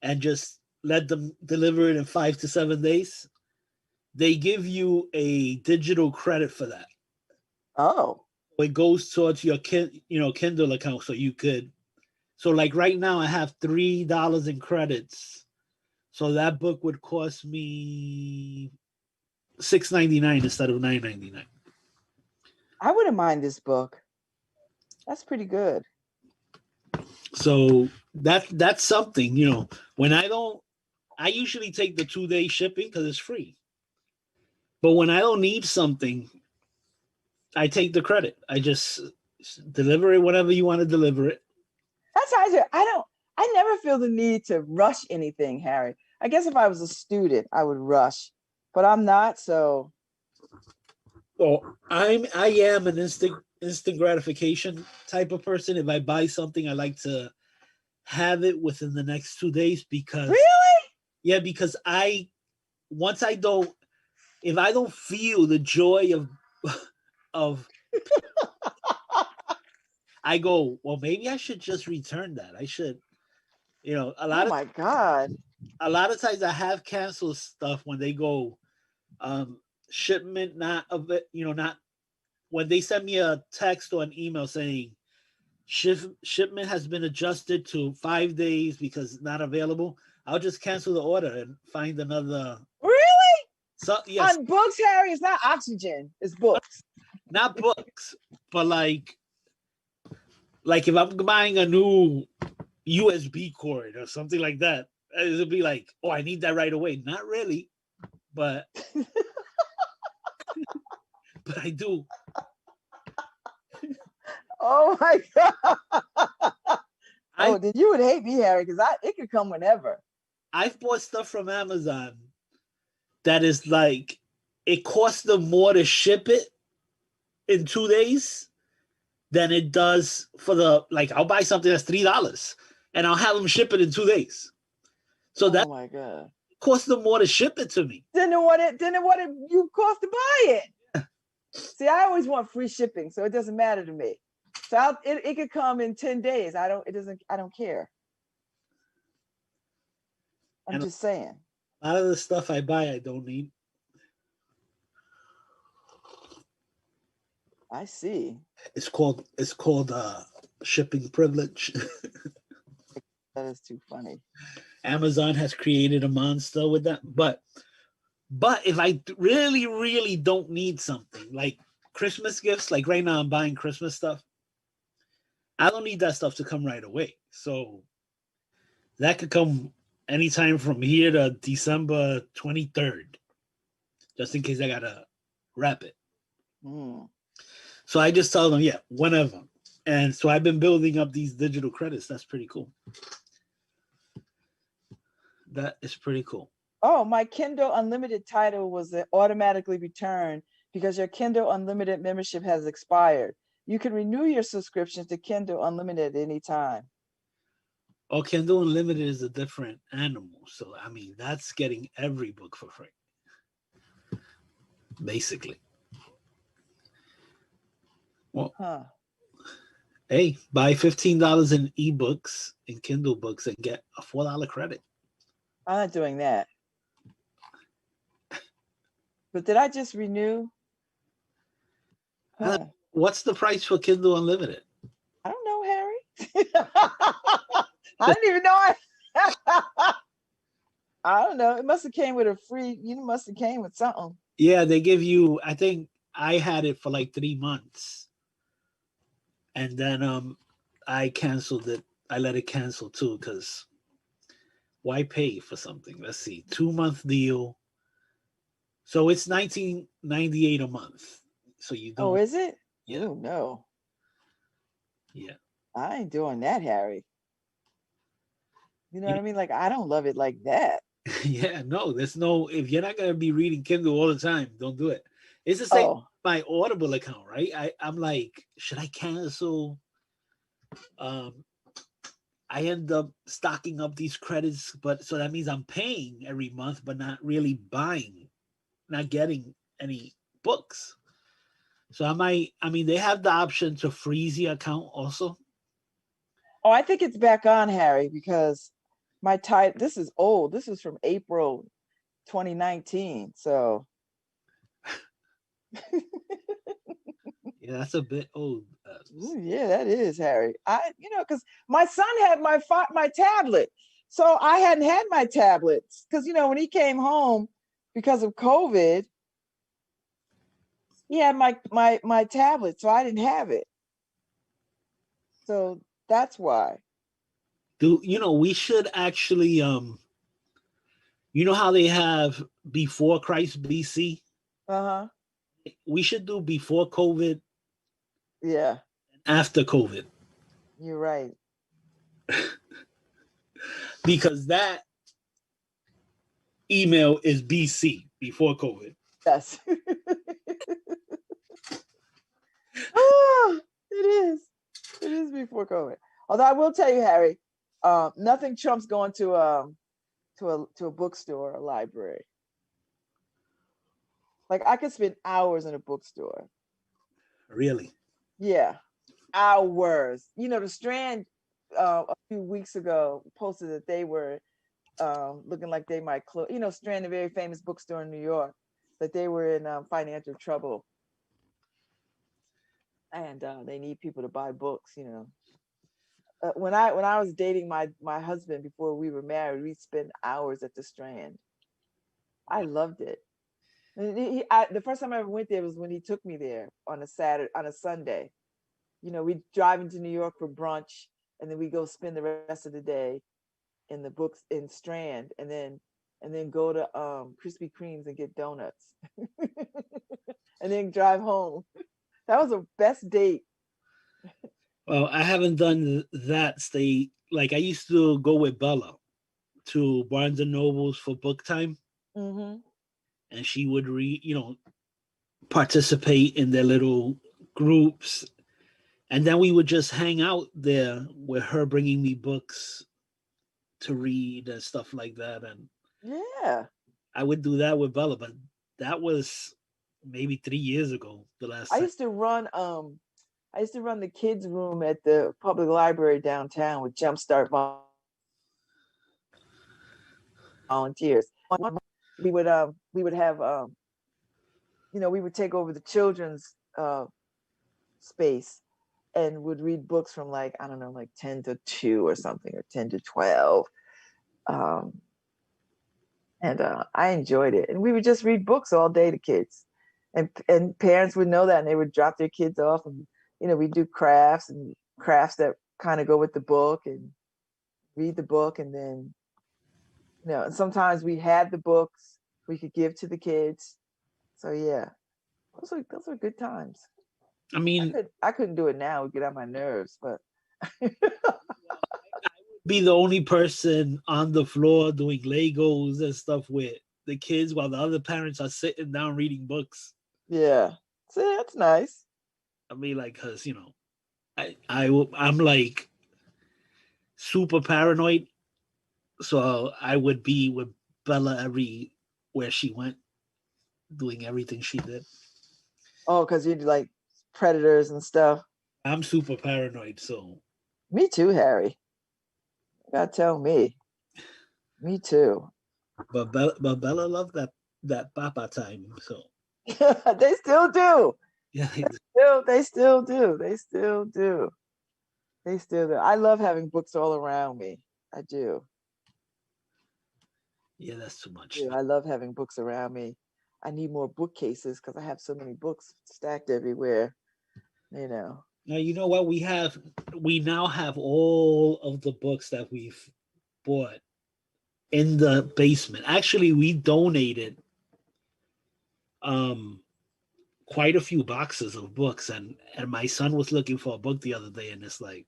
and just let them deliver it in 5 to 7 days, they give you a digital credit for that. Oh. It goes towards your Kindle account, so you could. So like right now, I have $3 in credits, so that book would cost me $6.99 instead of $9.99. I wouldn't mind this book. That's pretty good. So that's something, you know. When I usually take the 2-day shipping because it's free. But when I don't need something, I take the credit. I just Deliver it whenever you want to deliver it. That's how I do. I never feel the need to rush anything, Harry. I guess if I was a student, I would rush, but I'm not. So, Well, I am an instant gratification type of person. If I buy something, I like to have it within the next 2 days because really? because once I don't if I don't feel the joy of I go, well, maybe I should just return that. I should, Oh my God. a lot of times I have canceled stuff when they go shipment not of it, not when they send me a text or an email saying shipment has been adjusted to 5 days because it's not available. I'll just cancel the order and find another. Really? So yes, On books, Harry, it's not oxygen, it's books. not books, but like if I'm buying a new USB cord or something like that, it'll be like, oh, I need that right away. Not really, but but I do. Oh my God. Oh, then you would hate me, Harry, because it could come whenever. I've bought stuff from Amazon that is like it costs them more to ship it in 2 days than it does for I'll buy something that's $3 and I'll have them ship it in 2 days. So that my God, costs them more to ship it to me. Then what it you cost to buy it. See, I always want free shipping, so it doesn't matter to me. So it could come in 10 days. I don't care. I'm just saying. A lot of the stuff I buy, I don't need. I see. It's called shipping privilege. That is too funny. Amazon has created a monster with that. But if I really, really don't need something like Christmas gifts, like right now I'm buying Christmas stuff, I don't need that stuff to come right away. So that could come anytime from here to December 23rd, just in case I got to wrap it. So I just tell them, yeah, whenever. And so I've been building up these digital credits. That's pretty cool. That is pretty cool. Oh, my Kindle Unlimited title was automatically returned because your Kindle Unlimited membership has expired. You can renew your subscription to Kindle Unlimited at any time. Oh, Kindle Unlimited is a different animal. So, I mean, that's getting every book for free, basically. Well, hey, buy $15 in ebooks, in Kindle books, and get a $4 credit. I'm not doing that. But did I just renew? What's the price for Kindle Unlimited? I don't know, Harry. I didn't even know. I don't know. It must have came with a free. You must have came with something. Yeah, they give you. I think I had it for like 3 months, and then I canceled it. I let it cancel too because why pay for something? Let's see, 2-month deal. So it's $19.98 a month. So you don't. Oh, is it? Yeah. Oh, no. Yeah. I ain't doing that, Harry. You know what I mean? Like, I don't love it like that. Yeah, no, there's no, if you're not going to be reading Kindle all the time, don't do it. It's the same with my Audible account, right? I'm like, should I cancel? I end up stocking up these credits, but so that means I'm paying every month, but not really buying, not getting any books. So they have the option to freeze the account also. Oh, I think it's back on, Harry, because my title, this is old. This is from April 2019. So yeah, that's a bit old. Yeah, that is, Harry. Because my son had my tablet. So I hadn't had my tablets because, when he came home because of COVID, he had my tablet. So I didn't have it. So that's why. We should actually, you know how they have before Christ BC? Uh-huh. We should do before COVID. Yeah. after COVID. You're right. Because that email is BC, before COVID. Yes. Oh, it is. It is before COVID. Although I will tell you, Harry, nothing trumps going to a bookstore or a library. Like I could spend hours in a bookstore. Really? Yeah, hours. You know, the Strand a few weeks ago posted that they were looking like they might close. You know, Strand, a very famous bookstore in New York, that they were in financial trouble, and they need people to buy books. You know, when I was dating my husband before we were married, we spent hours at the Strand. I loved it. And the first time I ever went there was when he took me there on a Sunday. You know, we drive into New York for brunch, and then we go spend the rest of the day in the books in Strand, and then go to Krispy Kremes and get donuts, and then drive home. That was the best date. Well, I haven't done that stay. Like I used to go with Bella to Barnes and Nobles for book time, Mm-hmm. and she would read, participate in their little groups, and then we would just hang out there with her bringing me books to read and stuff like that. And Yeah. I would do that with Bella, but that was maybe 3 years ago. The last I time. used to run the kids room at the public library downtown with Jumpstart volunteers. We would have we would take over the children's space and would read books from like, I don't know, like 10 to 2 or something, or 10 to 12. And I enjoyed it. And we would just read books all day to kids. And parents would know that, and they would drop their kids off, and we do crafts that kind of go with the book, and read the book, and then and sometimes we had the books we could give to the kids. So yeah, those are good times. I mean, I couldn't do it now; it would get on my nerves. But be the only person on the floor doing Legos and stuff with the kids while the other parents are sitting down reading books. Yeah, see, that's nice. I mean, like, cause I'm like super paranoid, so I would be with Bella everywhere she went, doing everything she did. Oh, because you like predators and stuff. I'm super paranoid, so. Me too, Harry. You gotta tell me. Me too. But Bella loved that papa time, so. They still do. Yeah, They still do. They still do. They still do. I love having books all around me. I do. Yeah, that's too much. I love having books around me. I need more bookcases because I have so many books stacked everywhere. Now, you know what? We now have all of the books that we've bought in the basement. Actually, we donated quite a few boxes of books, and my son was looking for a book the other day, and it's like,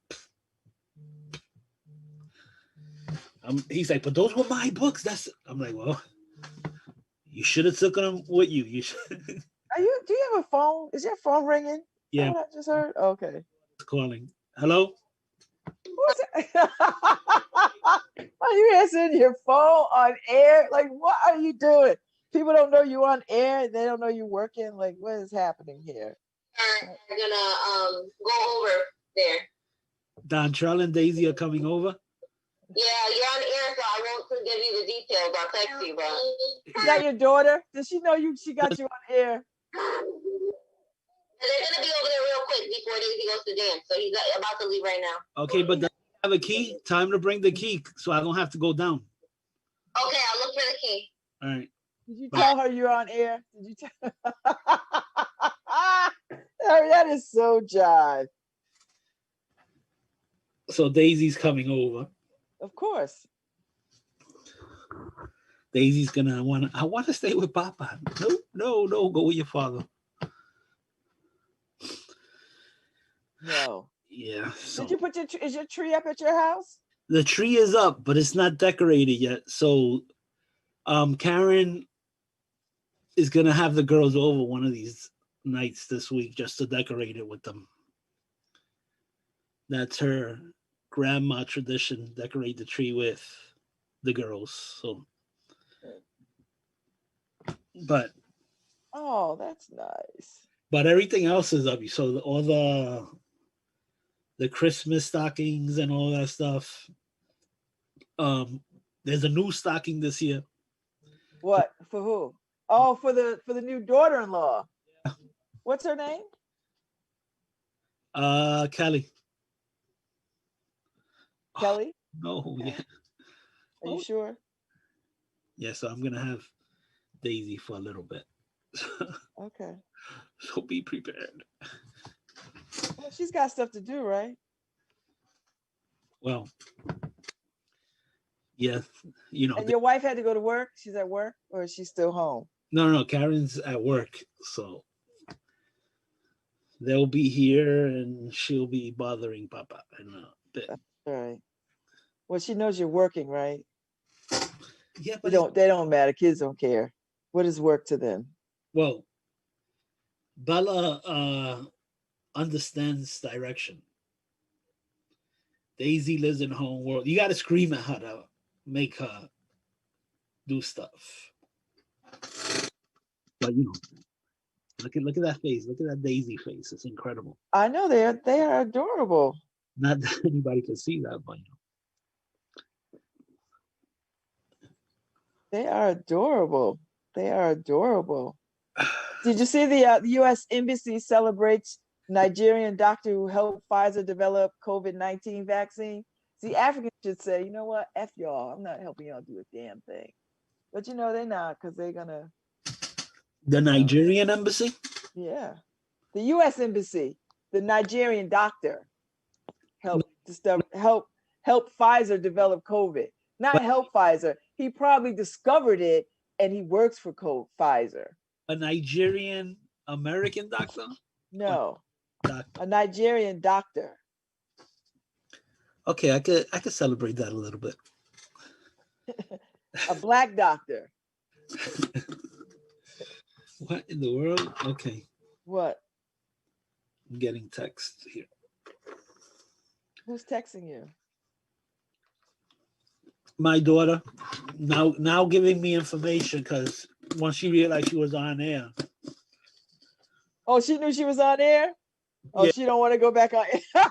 he's like, but those were my books. I'm like, well, you should have taken them with you. You should. Do you have a phone? Is your phone ringing? Yeah. What I just heard? Okay. It's calling. Hello? Who's it? Are you answering your phone on air? Like, what are you doing? People don't know you on air. They don't know you working. Like, what is happening here? We're gonna go over there. Dontrell and Daisy are coming over. Yeah, you're on air, so I won't give you the details. I'll text you, bro. Is that your daughter? Does she know you? She got you on air. They're gonna be over there real quick before Daisy goes to dance. So he's about to leave right now. Okay, but does he have a key? Time to bring the key so I don't have to go down. Okay, I'll look for the key. All right. Did you tell her you're on air? Did you tell? That is so jive. So Daisy's coming over. Of course. Daisy's gonna I want to stay with Papa. No, go with your father. No. Yeah. So Did you put is your tree up at your house? the tree is up, but it's not decorated yet. So Karen is gonna have the girls over one of these nights this week just to decorate it with them. That's her grandma tradition, decorate the tree with the girls. So but Oh, that's nice. everything else is up. So all the Christmas stockings and all that stuff. There's a new stocking this year. What for who? Oh, for the new daughter-in-law. What's her name? Kelly. Kelly. No, yeah. Are you sure? Yeah, so I'm gonna have Daisy for a little bit. Okay. So be prepared. Well, she's got stuff to do, right? Well, yes, you know. And your wife had to go to work. She's at work, or is she still home? No. Karen's at work, so they'll be here, and she'll be bothering Papa in a bit. All right. Well, she knows you're working, right? Yeah, They but they don't matter. Kids don't care. What is work to them? well, Bella understands direction. Daisy lives in her own world. You got to scream at her to make her do stuff. But you know, look at that face. Look at that Daisy face. It's incredible. I know they are adorable. Not that anybody can see that, but you know. They are adorable. They are adorable. Did you see the U.S. Embassy celebrates Nigerian doctor who helped Pfizer develop COVID-19 vaccine? See, Africans should say, you know what, F y'all. I'm not helping y'all do a damn thing. But you know they're not, because they're gonna. The Nigerian embassy? Yeah, the U.S. Embassy, the Nigerian doctor helped Pfizer develop COVID. Not But help Pfizer. He probably discovered it, and he works for Pfizer. a Nigerian American doctor? No, Doctor. a Nigerian doctor. Okay, I could celebrate that a little bit. A black doctor. What in the world? Okay. What? I'm getting text here. Who's texting you? My daughter now giving me information because once she realized she was on air. Oh, she knew she was on air? Oh, yeah. She don't want to go back on air.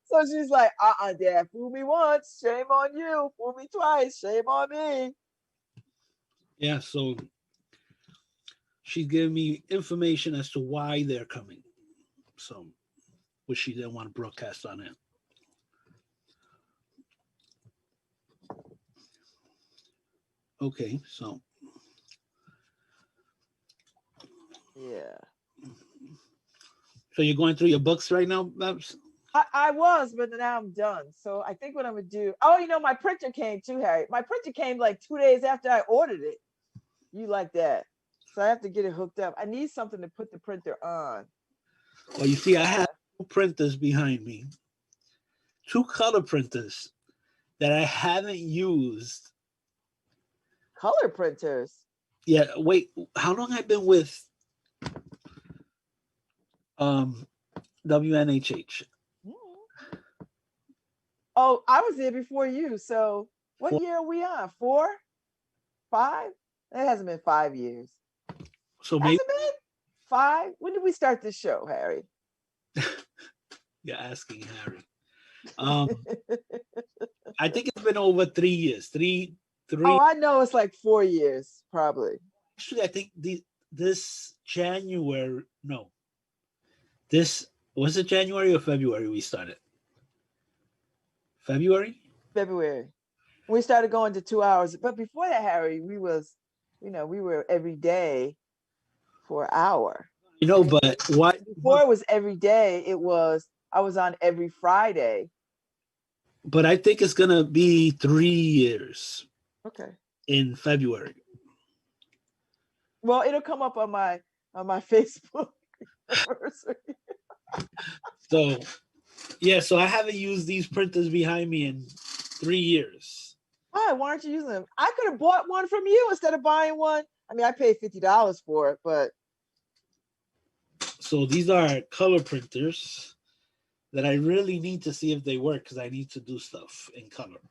So she's like, Dad, fool me once, shame on you. Fool me twice, shame on me. Yeah, so she's giving me information as to why they're coming. So, which she didn't want to broadcast on it. Okay, so. Yeah. So you're going through your books right now, Babz? I was, but now I'm done. So I think what I'm gonna do. Oh, you know, my printer came too, Harry. My printer came like 2 days after I ordered it. You like that? So I have to get it hooked up. I need something to put the printer on. Well, you see, I have 2 printers behind me, 2 color printers that I haven't used. Color printers? Yeah. Wait, how long have I been with WNHH? Oh, I was there before you. So what year are we on? 4? 5? It hasn't been 5 years. So maybe hasn't been 5? When did we start this show, Harry? You're asking Harry. I think it's been over 3 years. Three. Oh, I know it's like 4 years, probably. Actually, I think this January. No. This was it January or February we started? February. We started going to 2 hours, but before that, Harry, we were every day for an hour. You know, but why? Before it was every day. I was on every Friday. But I think it's gonna be 3 years. Okay. In February. Well, it'll come up on my Facebook anniversary. So yeah, so I haven't used these printers behind me in 3 years. Why aren't you using them? I could have bought one from you instead of buying one. I mean, I paid $50 for it, but So these are color printers that I really need to see if they work because I need to do stuff in color.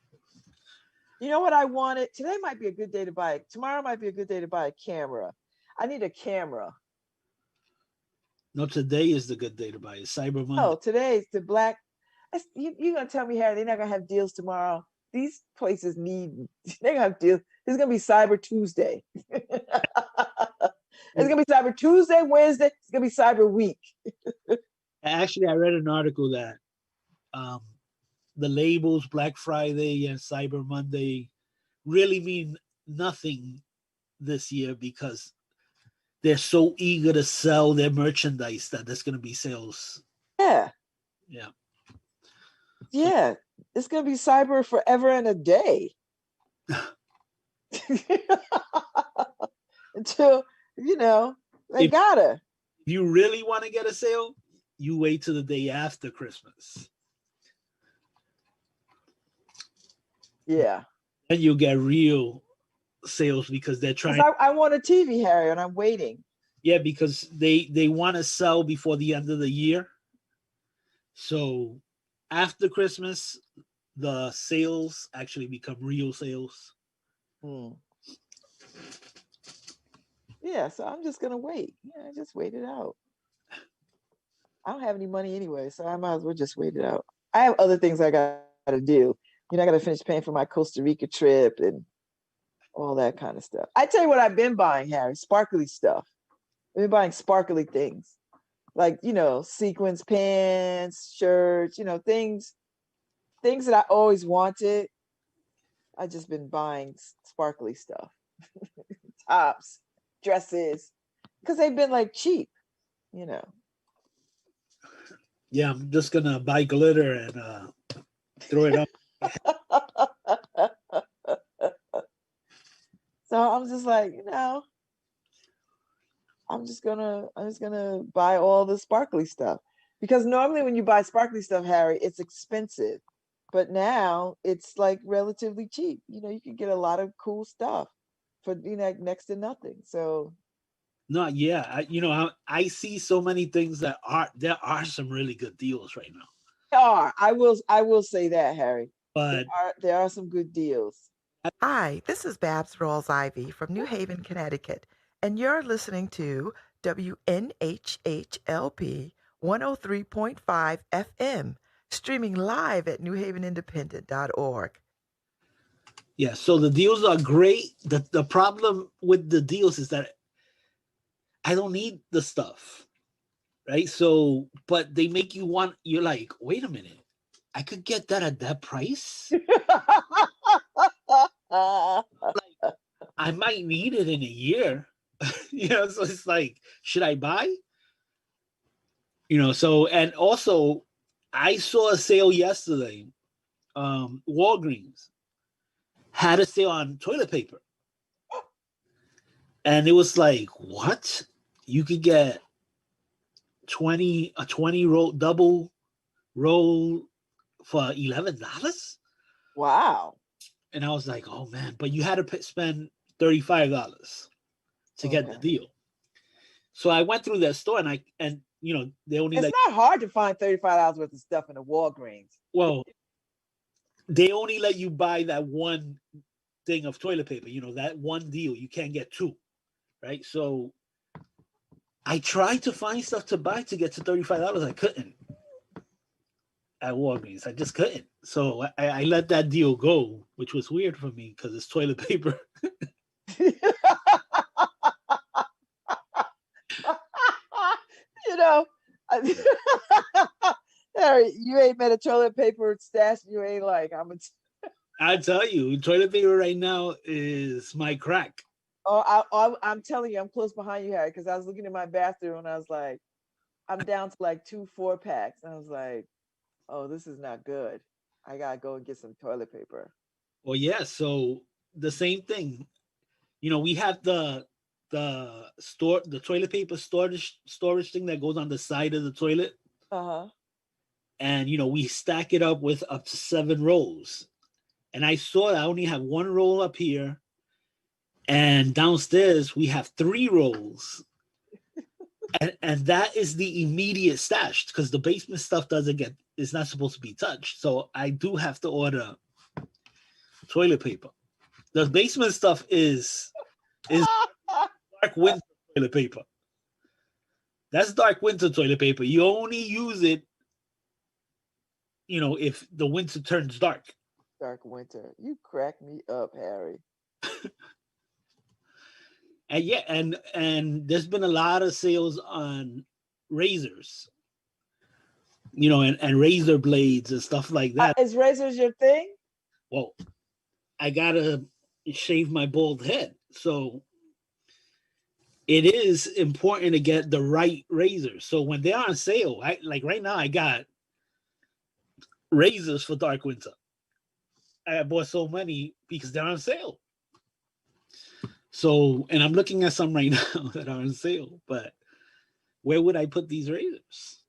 you know what I wanted? Today might be a good day to buy it. Tomorrow might be a good day to buy a camera. I need a camera. No, today is the good day to buy it. Cyber Monday. Oh, today's the black. You're going to tell me, Harry, they're not going to have deals tomorrow. These places need, they're going to have deals. There's going to be Cyber Tuesday. It's going to be Cyber Tuesday, Wednesday. It's going to be Cyber Week. Actually, I read an article that the labels Black Friday and Cyber Monday really mean nothing this year because they're so eager to sell their merchandise that there's going to be sales. Yeah. Yeah. Yeah. It's going to be Cyber forever and a day. Until, they gotta. If you really want to get a sale, you wait till the day after Christmas. Yeah. And you'll get real sales because they're trying. I want a TV, Harry, and I'm waiting. Yeah, because they want to sell before the end of the year. So after Christmas, the sales actually become real sales. Yeah, so I'm just gonna wait. Yeah, just wait it out. I don't have any money anyway, so I might as well just wait it out. I have other things I gotta do. I gotta finish paying for my Costa Rica trip and all that kind of stuff. I tell you what I've been buying, Harry, sparkly stuff. I've been buying sparkly things. Like, sequins pants, shirts, things that I always wanted. I just been buying sparkly stuff. Tops, dresses, because they've been like cheap, Yeah, I'm just gonna buy glitter and throw it up. So I'm just like, I'm just gonna buy all the sparkly stuff. Because normally when you buy sparkly stuff, Harry, it's expensive. But now it's like relatively cheap. You can get a lot of cool stuff for next to nothing. So No, yeah, I see so many things there are some really good deals right now. I will say that, Harry. But there are some good deals. Hi, this is Babz Rawls-Ivy from New Haven, Connecticut, and you're listening to WNHHLP 103.5 FM, streaming live at newhavenindependent.org. Yeah, so the deals are great. The problem with the deals is that I don't need the stuff, right? So, but they make you're like, wait a minute, I could get that at that price? Like, I might need it in a year. So it's like, should I buy? So, and also I saw a sale yesterday. Walgreens had a sale on toilet paper. And it was like, what? You could get a 20 roll double roll for $11? Wow. And I was like, oh man, but you had to spend $35 to get the deal. So I went through that store and they only it's not hard to find $35 worth of stuff in the Walgreens. Well, they only let you buy that one thing of toilet paper, that one deal. You can't get two, right? So I tried to find stuff to buy to get to $35. I couldn't at Walgreens. I just couldn't. So I let that deal go, which was weird for me because it's toilet paper. Harry, you ain't met a toilet paper stash. You ain't like, I tell you, toilet paper right now is my crack. Oh, I'm telling you, I'm close behind you, Harry, because I was looking in my bathroom and I was like, I'm down to like 2 4-packs. And I was like, oh, this is not good. I gotta go and get some toilet paper. Well, yeah. So the same thing, we have the toilet paper storage thing that goes on the side of the toilet. Uh-huh. And we stack it up with up to 7 rolls. And I saw I only have 1 roll up here, and downstairs we have 3 rolls. And that is the immediate stash, because the basement stuff is not supposed to be touched. So I do have to order toilet paper. The basement stuff is dark winter toilet paper. That's dark winter toilet paper. You only use it, if the winter turns dark. Dark winter. You crack me up, Harry. And yeah, and there's been a lot of sales on razors, and razor blades and stuff like that. Is razors your thing? Well, I gotta shave my bald head, so it is important to get the right razors. So when they're on sale, like right now, I got razors for dark winter. I bought so many because they're on sale. So, and I'm looking at some right now that are on sale, but where would I put these razors?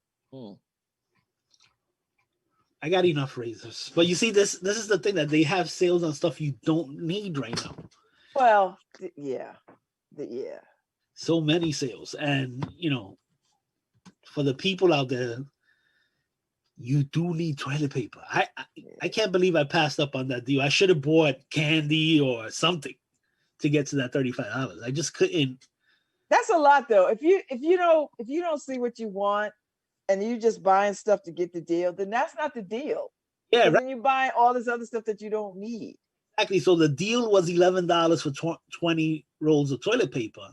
I got enough razors. But you see, this is the thing, that they have sales on stuff you don't need right now. Well, yeah. So many sales. And, for the people out there, you do need toilet paper. I can't believe I passed up on that deal. I should have bought candy or something to get to that $35. I just couldn't. That's a lot, though. If you don't see what you want and you just buying stuff to get the deal, then that's not the deal. Yeah, right. Then you buy all this other stuff that you don't need. Exactly. So the deal was $11 for 20 rolls of toilet paper,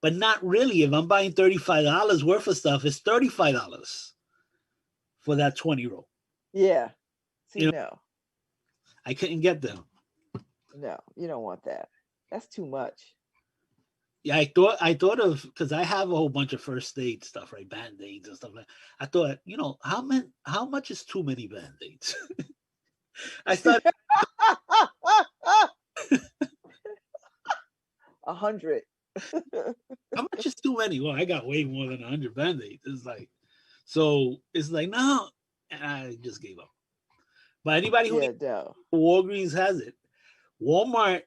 but not really. If I'm buying $35 worth of stuff, it's $35 for that 20 roll. Yeah. See, no. I couldn't get them. No, you don't want that. That's too much. Yeah, I thought of, because I have a whole bunch of first aid stuff, right? Band-aids and stuff like that. I thought, how much is too many Band-aids? I started 100. How much is too many? Well, I got way more than 100 Band-aids. It's like, no, and I just gave up. But anybody who Walgreens has it. Walmart,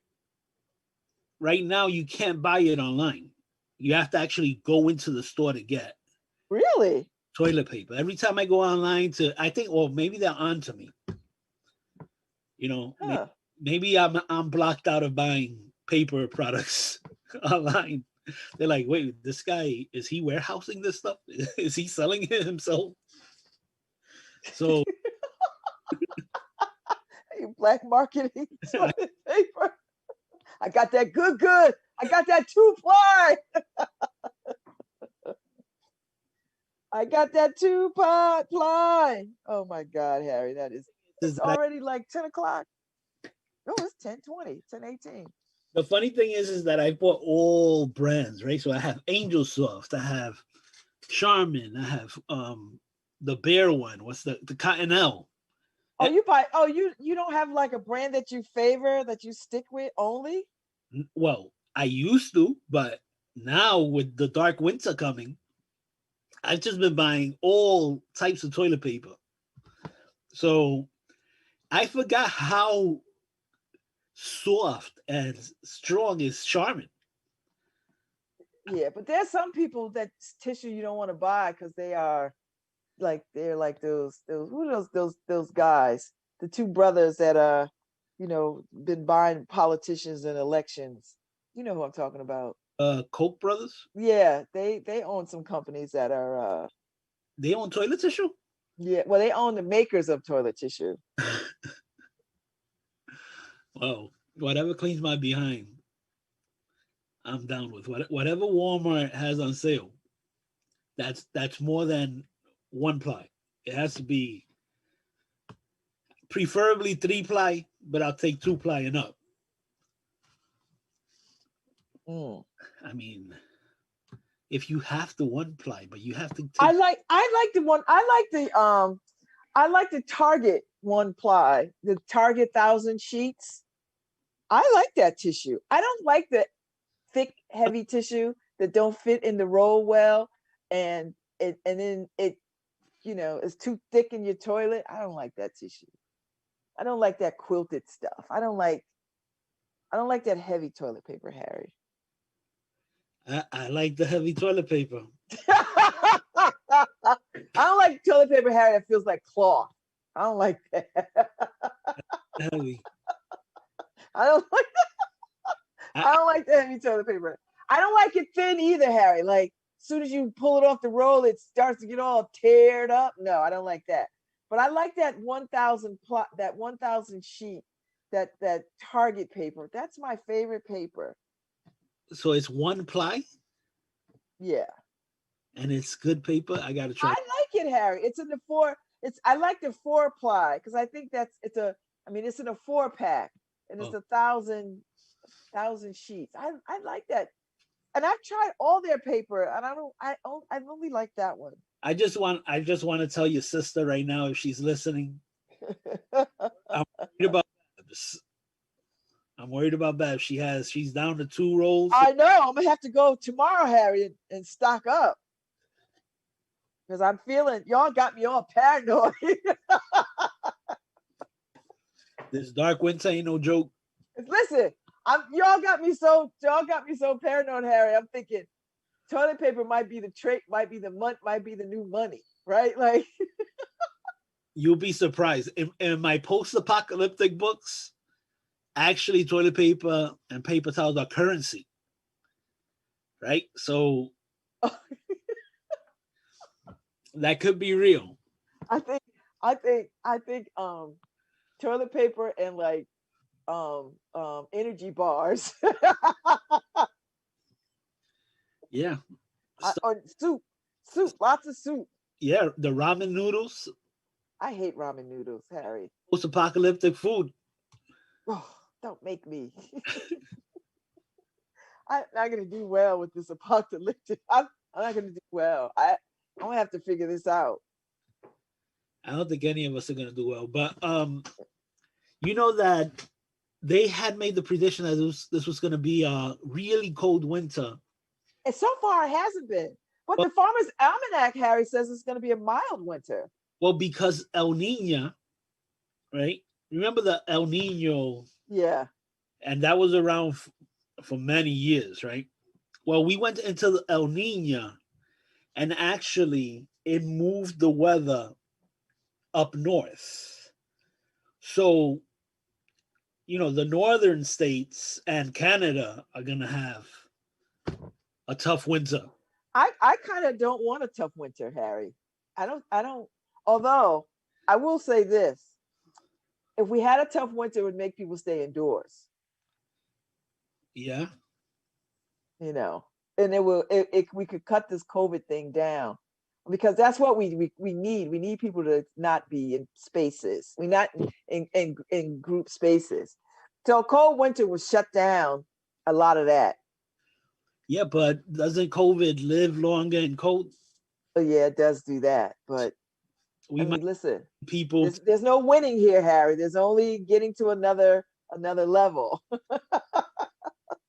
right now, you can't buy it online. You have to actually go into the store to get. Really? Toilet paper. Every time I go online I think, or maybe they're on to me. Maybe I'm blocked out of buying paper products online. They're like, wait, this guy, is he warehousing this stuff? Is he selling it himself? So you black marketing toilet paper. I got that good. I got that 2-ply. I got that 2-ply. Oh my God, Harry, it's already like 10 o'clock. No, it's 10:20, 10:18. The funny thing is that I bought all brands, right? So I have Angel Soft, I have Charmin, I have the bear one. What's the Cottonelle? Oh, you buy? Oh, you don't have like a brand that you favor, that you stick with only? Well, I used to, but now with the dark winter coming, I've just been buying all types of toilet paper. So I forgot how soft and strong is Charmin. Yeah, but there's some people that tissue you don't want to buy because they're like those guys, the two brothers that been buying politicians and elections. You know who I'm talking about. Koch brothers? Yeah, they own some companies that are they own toilet tissue? Yeah, well, they own the makers of toilet tissue. Well, whatever cleans my behind, I'm down with. Whatever Walmart has on sale, that's more than 1-ply. It has to be preferably 3-ply, but I'll take 2-ply and up. I mean, if you have the 1-ply, but you have to. I like the Target 1-ply, the Target 1,000 sheets. I like that tissue. I don't like the thick, heavy tissue that don't fit in the roll well, and then it is too thick in your toilet. I don't like that tissue. I don't like that quilted stuff. I don't like that heavy toilet paper, Harry. I like the heavy toilet paper. I don't like toilet paper, Harry, that feels like cloth. I don't like that. Heavy. I don't like I don't like the heavy toilet paper. I don't like it thin either, Harry. Like, as soon as you pull it off the roll, it starts to get all teared up. No, I don't like that. But I like that 1,000 sheet, that Target paper. That's my favorite paper. So it's 1 ply? Yeah. And it's good paper? I gotta try. I like it, Harry. It's in the 4. I like the 4 ply because I think it's in a 4-pack and it's 1,000 sheets. I like that. And I've tried all their paper, and I only like that one. I just want to tell your sister right now, if she's listening, I'm worried about Babz. I'm worried about Babz. She's down to 2 rolls. I know. I'm gonna have to go tomorrow, Harry, and stock up because I'm feeling y'all got me all paranoid. This dark winter ain't no joke. Listen, y'all got me so paranoid, Harry. I'm thinking toilet paper might be the trait, might be the new money, right? Like You'll be surprised. In my post-apocalyptic books, actually toilet paper and paper towels are currency. Right? So that could be real. I think toilet paper and like energy bars. Yeah. Soup, lots of soup. Yeah, the ramen noodles. I hate ramen noodles, Harry. Post-apocalyptic food. Oh, don't make me. I'm not gonna do well with this apocalyptic. I'm not gonna do well. I'm gonna have to figure this out. I don't think any of us are gonna do well. But you know that they had made the prediction that this was gonna be a really cold winter. And so far it hasn't been. But the Farmer's Almanac, Harry, says it's gonna be a mild winter. Well, because El Nino, right? Remember the El Nino? Yeah. And that was around for many years, right? Well, we went into the El Nino, and actually it moved the weather up north. So, the northern states and Canada are going to have a tough winter. I kind of don't want a tough winter, Harry. I don't, although I will say this. If we had a tough winter, it would make people stay indoors. Yeah. And we could cut this COVID thing down because that's what we need. We need people to not be in spaces. We're not in group spaces. So cold winter will shut down a lot of that. Yeah, but doesn't COVID live longer in cold? Oh yeah, it does do that. But listen, people. There's no winning here, Harry. There's only getting to another level.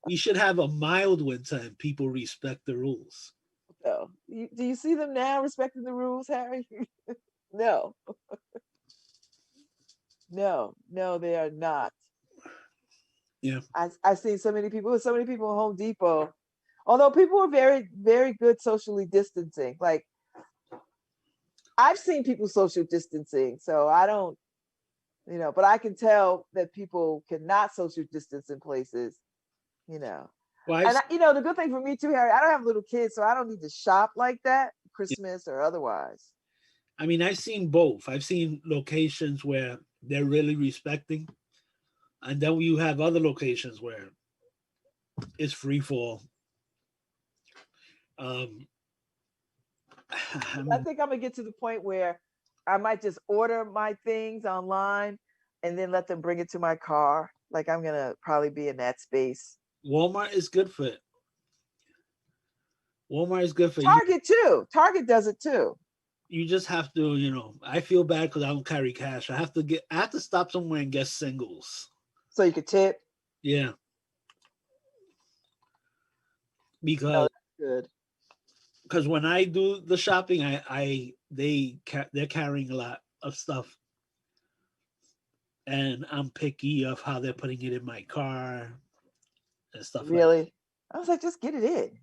We should have a mild winter and people respect the rules. No. Do you see them now respecting the rules, Harry? No. No, they are not. Yeah. I've seen so many people at Home Depot. Although people are very, very good socially distancing. Like I've seen people social distancing, so I don't, but I can tell that people cannot social distance in places, Well, and the good thing for me too, Harry, I don't have little kids, so I don't need to shop like that, Christmas or otherwise. I mean, I've seen both. I've seen locations where they're really respecting, and then you have other locations where it's free fall. I think I'm gonna get to the point where I might just order my things online and then let them bring it to my car. Like I'm gonna probably be in that space. Walmart is good for it. Walmart is good for Target too. Target does it too. You just have to, I feel bad because I don't carry cash. I have to stop somewhere and get singles. So you could tip? Yeah. Because that's good. Because when I do the shopping, I they're carrying a lot of stuff, and I'm picky of how they're putting it in my car and stuff like that. Really? I was like, just get it in.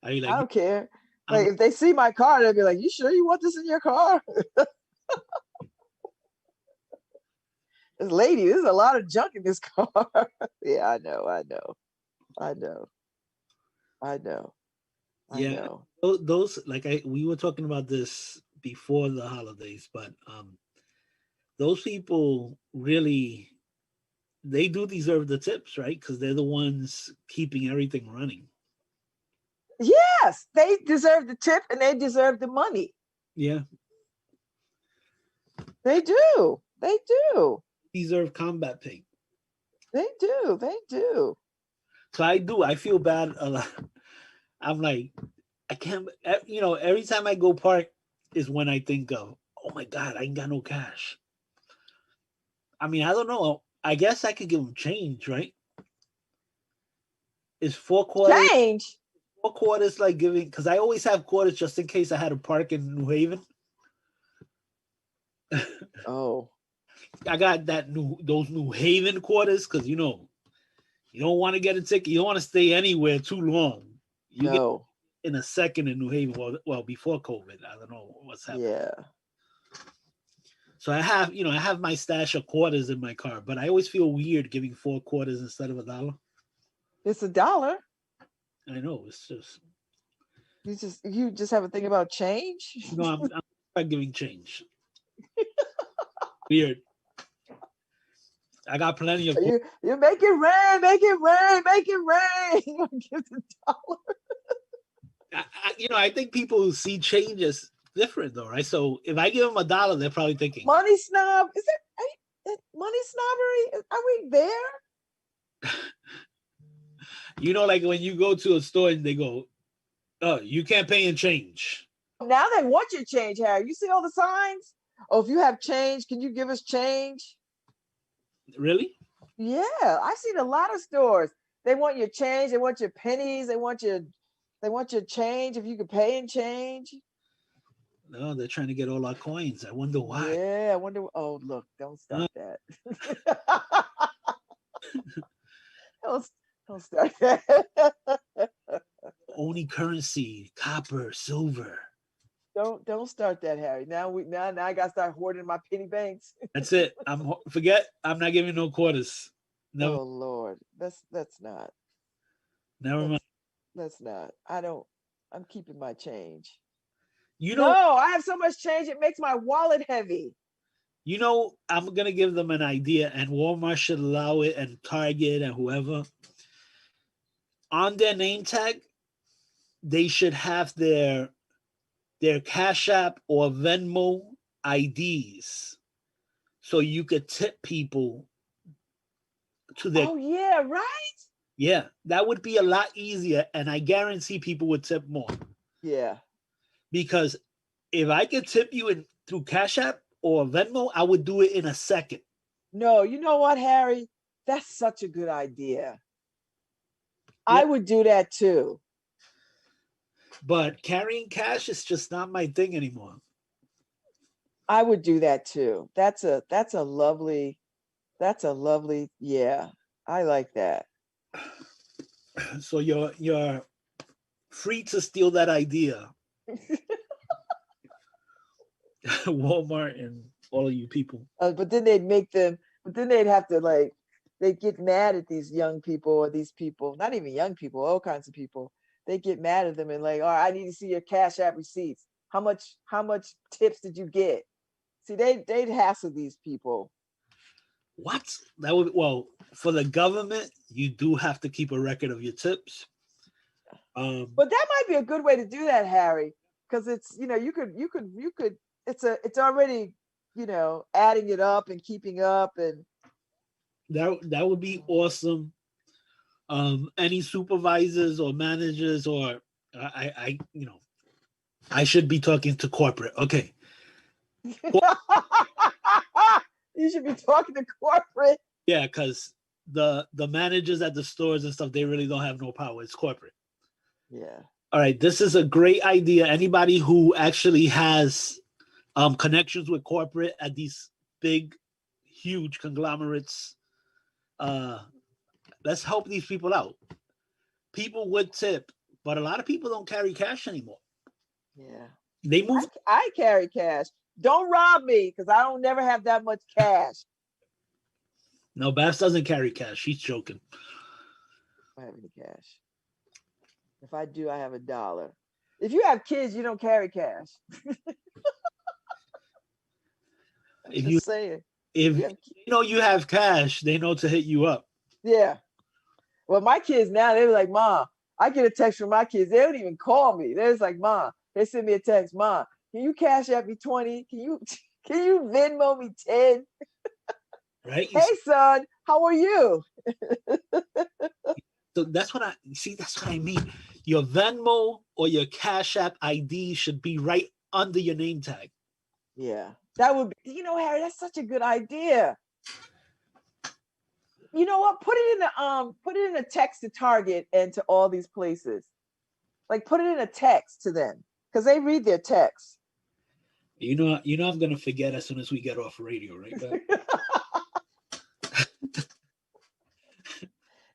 I mean, I like, don't care. I'm, Like if they see my car, they'll be like, "You sure you want this in your car?" This lady, there's a lot of junk in this car. Yeah, I know. yeah, those like we were talking about this before the holidays, but those people really, they do deserve the tips, right? Because they're the ones keeping everything running. Yes, they deserve the tip and they deserve the money. Yeah, They do. deserve combat pay. They do. So I feel bad a lot. I'm like, I can't, every time I go park is when I think of, oh my God, I ain't got no cash. I mean, I don't know. I guess I could give them change, right? Is 4 quarters Change. 4 quarters like giving? Because I always have quarters just in case I had to park in New Haven. Oh. I got those New Haven quarters because you don't want to get a ticket. You don't want to stay anywhere too long. You get in a second in New Haven. Well, before COVID, I don't know what's happening. Yeah. So I have my stash of quarters in my car, but I always feel weird giving 4 quarters instead of $1. It's $1. I know, it's just you just have a thing about change. no. I'm not giving change. Weird. I got plenty of. You make it rain, make it rain, make it rain. You give the $1. I think people who see change as different though, right? So if I give them $1, they're probably thinking money snob. Is it money snobbery? Are we there? Like when you go to a store and they go, "Oh, you can't pay in change." Now they want your change, Harry. You see all the signs? Oh, if you have change, can you give us change? Really? Yeah, I've seen a lot of stores. They want your change. They want your pennies. They want your change. If you could pay in change. No, they're trying to get all our coins. I wonder why. Yeah, I wonder. Oh, look! Don't start that. Don't start that. Only currency, copper, silver. Don't start that, Harry. Now I gotta start hoarding my penny banks. That's it. I'm not giving no quarters. Never. Oh Lord, that's not. Never mind. That's not. I'm keeping my change. No, I have so much change it makes my wallet heavy. I'm gonna give them an idea, and Walmart should allow it, and Target and whoever. On their name tag, they should have their Cash App or Venmo IDs, so you could tip people to their. Oh yeah, right. Yeah, that would be a lot easier, and I guarantee people would tip more. Yeah. Because if I could tip you through Cash App or Venmo, I would do it in a second. No, you know what, Harry? That's such a good idea. Yeah. I would do that too. But carrying cash is just not my thing anymore. I would do that too. That's a lovely, yeah. I like that. So you're free to steal that idea. Walmart and all of you people. But then they'd have to they'd get mad at these young people or these people, not even young people, all kinds of people. They get mad at them and all right, I need to see your Cash App receipts. How much tips did you get? See, they'd hassle these people. What? For the government, you do have to keep a record of your tips. But that might be a good way to do that, Harry, because it's you could it's already adding it up and keeping up, and that would be awesome. Any supervisors or managers or I should be talking to corporate. Okay. You should be talking to corporate. Yeah, because the managers at the stores and stuff, they really don't have no power. It's corporate. Yeah. All right, this is a great idea. Anybody who actually has connections with corporate at these big, huge conglomerates, let's help these people out. People would tip, but a lot of people don't carry cash anymore. Yeah. They move. I carry cash. Don't rob me because I don't never have that much cash. No, Babz doesn't carry cash. She's joking. I don't have any cash. If I do, I have $1. If you have kids, you don't carry cash. If you saying. if you know you have cash, they know to hit you up. Yeah. Well, my kids now, they're like, Mom, I get a text from my kids. They don't even call me. They're just like, Mom, they send me a text. Mom, can you cash at me 20? Can you Venmo me 10? Right? Hey, son, how are you? So that's what I mean. Your Venmo or your Cash App ID should be right under your name tag. Yeah. That would be, Harry, that's such a good idea. You know what? Put it in a text to Target and to all these places. Like put it in a text to them because they read their text. You know I'm gonna forget as soon as we get off radio, right?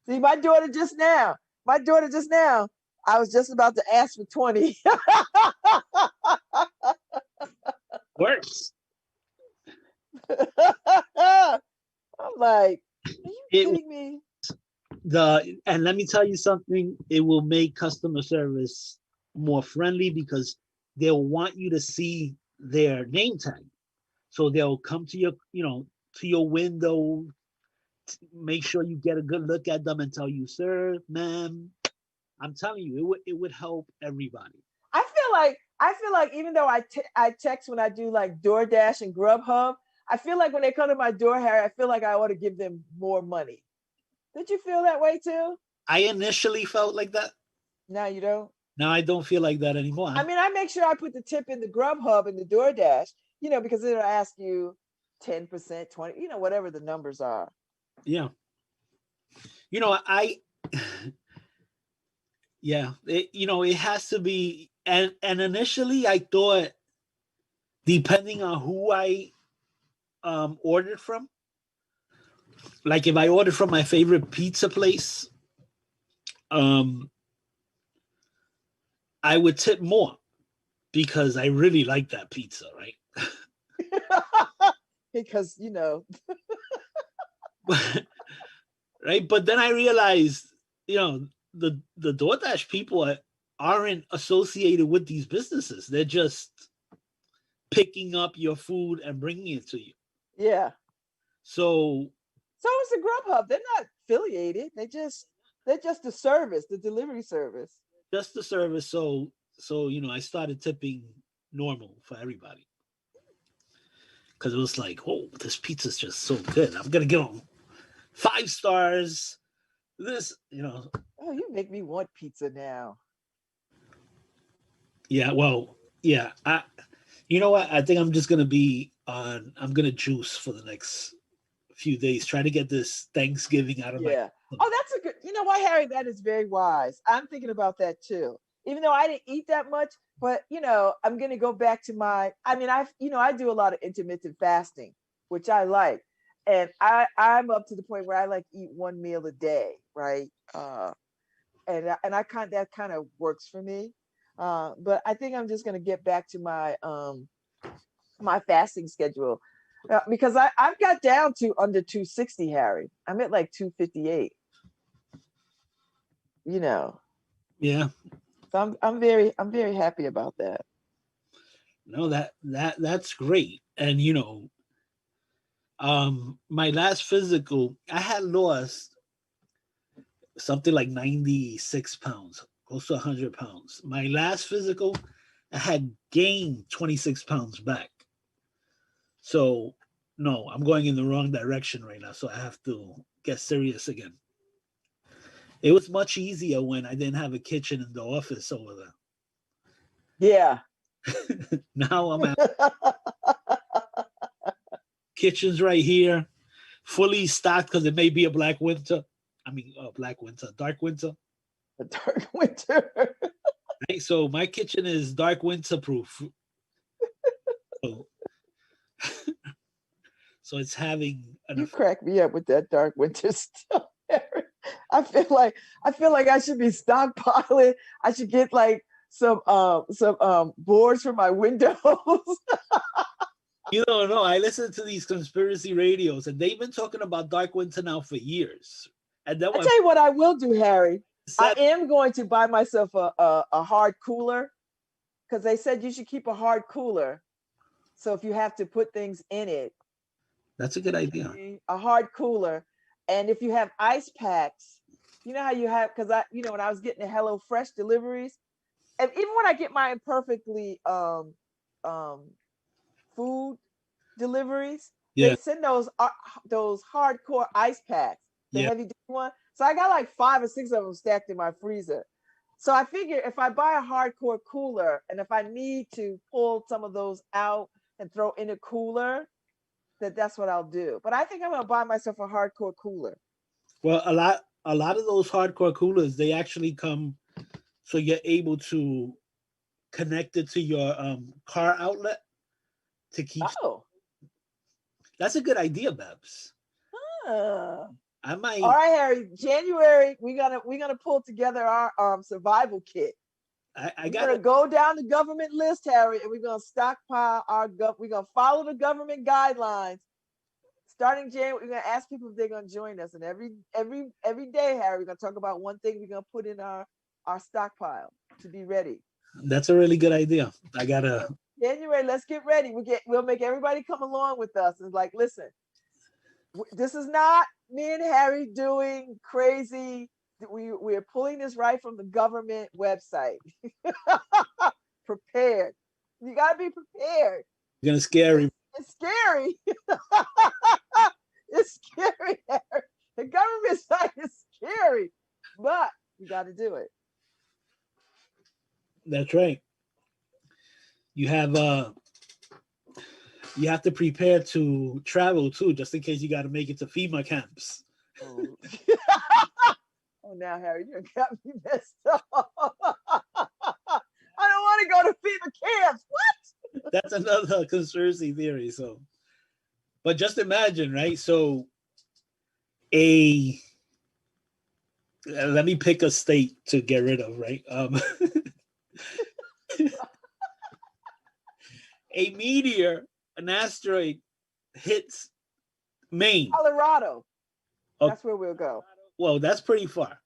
See, my daughter just now, I was just about to ask for 20. Works. I'm like, are you kidding me? And let me tell you something, it will make customer service more friendly because they'll want you to see their name tag. So they'll come to your window, make sure you get a good look at them and tell you, sir, ma'am. I'm telling you, it would help everybody. I feel like even though I text when I do like DoorDash and Grubhub, I feel like when they come to my door, Harry, I feel like I ought to give them more money. Did you feel that way too? I initially felt like that. Now you don't? Now I don't feel like that anymore. I mean, I make sure I put the tip in the Grubhub and the DoorDash, because it'll ask you 10%, 20, whatever the numbers are. Yeah. It has to be, and initially I thought, depending on who I ordered from, like if I ordered from my favorite pizza place, I would tip more because I really like that pizza, right? Because right. But then I realized, the DoorDash people aren't associated with these businesses. They're just picking up your food and bringing it to you. Yeah. So is the Grubhub. They're not affiliated. They're just the service, the delivery service. Just the service. So I started tipping normal for everybody. Because it was like, oh, this pizza's just so good. I'm gonna give them 5 stars. This, Oh, you make me want pizza now. Yeah, well, yeah. You know what? I think I'm just gonna I'm gonna juice for the next few days. Try to get this Thanksgiving out of my. Oh, that's a good. You know what, Harry? That is very wise. I'm thinking about that too. Even though I didn't eat that much, but I'm gonna go back to my. I mean, I do a lot of intermittent fasting, which I like, and I'm up to the point where I like eat one meal a day, right? And that kind of works for me. But I think I'm just gonna get back to my my fasting schedule because I've got down to under 260, Harry. I'm at like 258. Yeah. So I'm very happy about that. No, that's great. And my last physical, I had lost something like 96 pounds, close to 100 pounds. My last physical, I had gained 26 pounds back. So no, I'm going in the wrong direction right now. So I have to get serious again. It was much easier when I didn't have a kitchen in the office over there. Yeah. Now I'm at kitchen's right here, fully stocked because it may be a dark winter. A dark winter. right? So my kitchen is dark winter proof. So, so it's having You crack me up with that dark winter stuff. I feel like I should be stockpiling. I should get like some boards for my windows. You don't know. I listen to these conspiracy radios, and they've been talking about dark winter now for years. And then I tell you what I will do, Harry. I said, am going to buy myself a hard cooler, because they said you should keep a hard cooler. So if you have to put things in it, that's a good idea. a hard cooler. And if you have ice packs, you know how you have, because when I was getting the Hello Fresh deliveries, and even when I get my imperfectly food deliveries, Yeah. they send those hardcore ice packs, the Yeah. heavy duty one. So I got like 5 or 6 of them stacked in my freezer. So I figure if I buy a hardcore cooler, and if I need to pull some of those out and throw in a cooler, that's what I'll do. But I think I'm gonna buy myself a hardcore cooler. Well, a lot of those hardcore coolers, they actually come so you're able to connect it to your car outlet to keep. Oh. That's a good idea, Babz. I might. All right, Harry. January, we're gonna pull together our survival kit. I gotta go down the government list, Harry, and we're gonna stockpile we're gonna follow the government guidelines. Starting January, we're gonna ask people if they're gonna join us, and every day, Harry, we're gonna talk about one thing we're gonna put in our stockpile to be ready. That's a really good idea. I gotta. January, let's get ready. We'll make everybody come along with us. And like, listen, this is not me and Harry doing crazy. We're pulling this right from the government website. Prepared. You gotta be prepared. You're gonna scare you. It's scary. It's scary, Harry. The government site is scary, but you got to do it. That's right. You have to prepare to travel too, just in case you got to make it to FEMA camps. Oh, oh now, Harry, you got me messed up. I don't want to go to FEMA camps. What? That's another conspiracy theory. So, but just imagine, right? So, let me pick a state to get rid of, right? A meteor, an asteroid hits Maine. Colorado. Oh, that's where we'll go. Well, that's pretty far.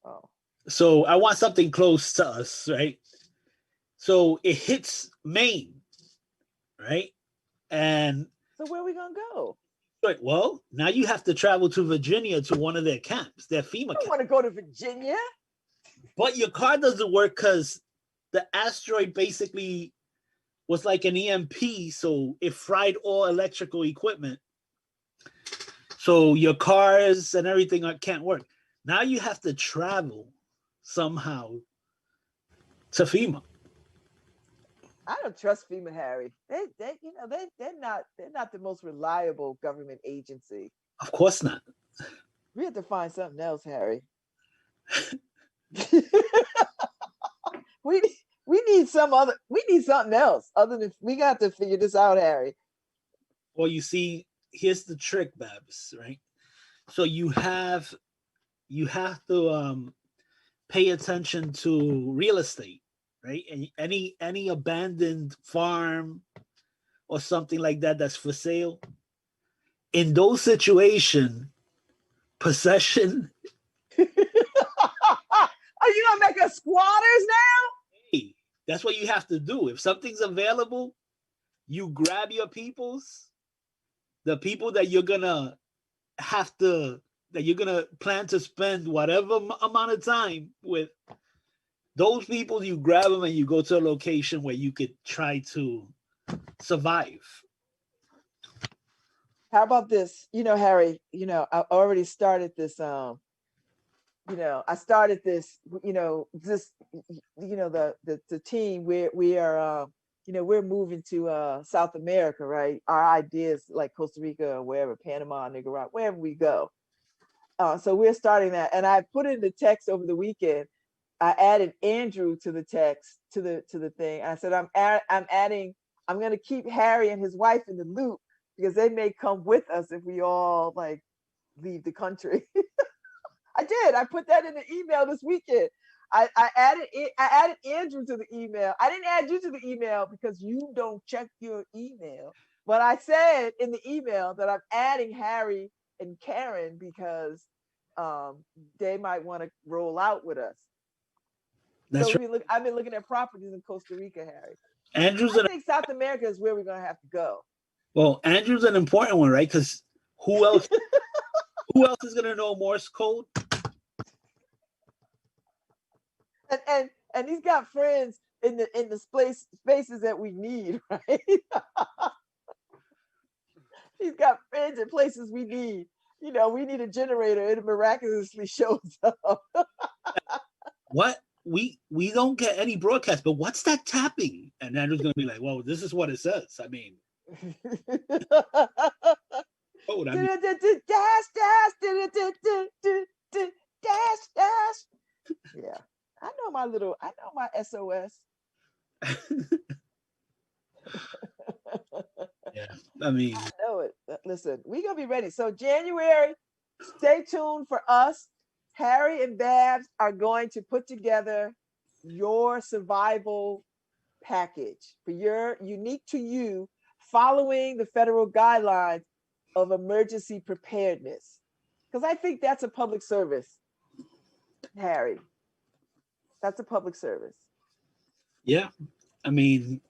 Oh. So I want something close to us, right? So it hits Maine, right? And so where are we gonna go? Right. Well, now you have to travel to Virginia to one of their camps, their FEMA camps. I want to go to Virginia. But your car doesn't work because the asteroid basically was like an EMP, so it fried all electrical equipment. So your cars and everything can't work. Now you have to travel somehow to FEMA. I don't trust FEMA, Harry. They're not the most reliable government agency. Of course not. We have to find something else, Harry. we need something else other than, we got to figure this out, Harry. Well, you see, here's the trick, Babz, right? So you have to pay attention to real estate, right? And any abandoned farm or something like that that's for sale. In those situations, possession. Are you gonna make us squatters now? Hey, that's what you have to do. If something's available, you grab your peoples, the people that you're gonna plan to spend whatever amount of time with. Those people, you grab them and you go to a location where you could try to survive. How about this? Harry, I already started this, I started this, the team where we are, we're moving to South America, right? Our idea is like Costa Rica or wherever, Panama, Nicaragua, wherever we go. So we're starting that. And I put in the text over the weekend, I added Andrew to the text, to the thing. I said, I'm going to keep Harry and his wife in the loop because they may come with us if we all like leave the country. I did. I put that in the email this weekend. I added Andrew to the email. I didn't add you to the email because you don't check your email. But I said in the email that I'm adding Harry and Karen because they might want to roll out with us. That's so right. I've been looking at properties in Costa Rica, Harry. Andrew's I think South America is where we're going to have to go. Well, Andrew's an important one, right? Because who else? Who else is going to know Morse code? And he's got friends in the spaces that we need, right? He's got friends in places we need. You know, we need a generator, and it miraculously shows up. What? We don't get any broadcast, but what's that tapping? And Andrew's going to be like, well, this is what it says. I mean, dash. Yeah. I know my SOS. Yeah, I mean, I know it. Listen, we're gonna be ready. So January, stay tuned for us. Harry and Babz are going to put together your survival package for your unique to you, following the federal guidelines of emergency preparedness. Because I think that's a public service, Harry. That's a public service. Yeah, I mean,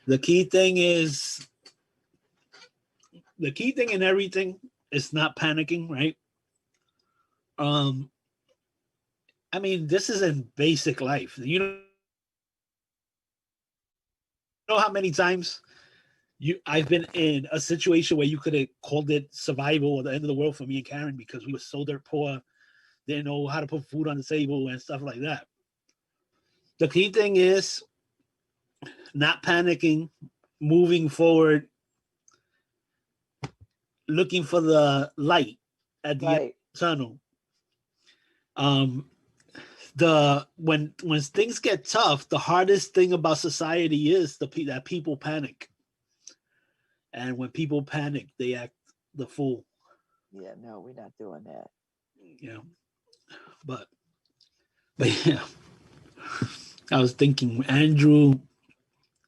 the key thing in everything is not panicking, right? I mean, this is in basic life. You know how many times I've been in a situation where you could have called it survival or the end of the world for me and Karen because we were so dirt poor, didn't know how to put food on the table and stuff like that. The key thing is not panicking, moving forward, looking for the light at the end of the tunnel. When things get tough, the hardest thing about society is that people panic, and when people panic, they act the fool. Yeah, no, we're not doing that. Yeah, but yeah, I was thinking Andrew.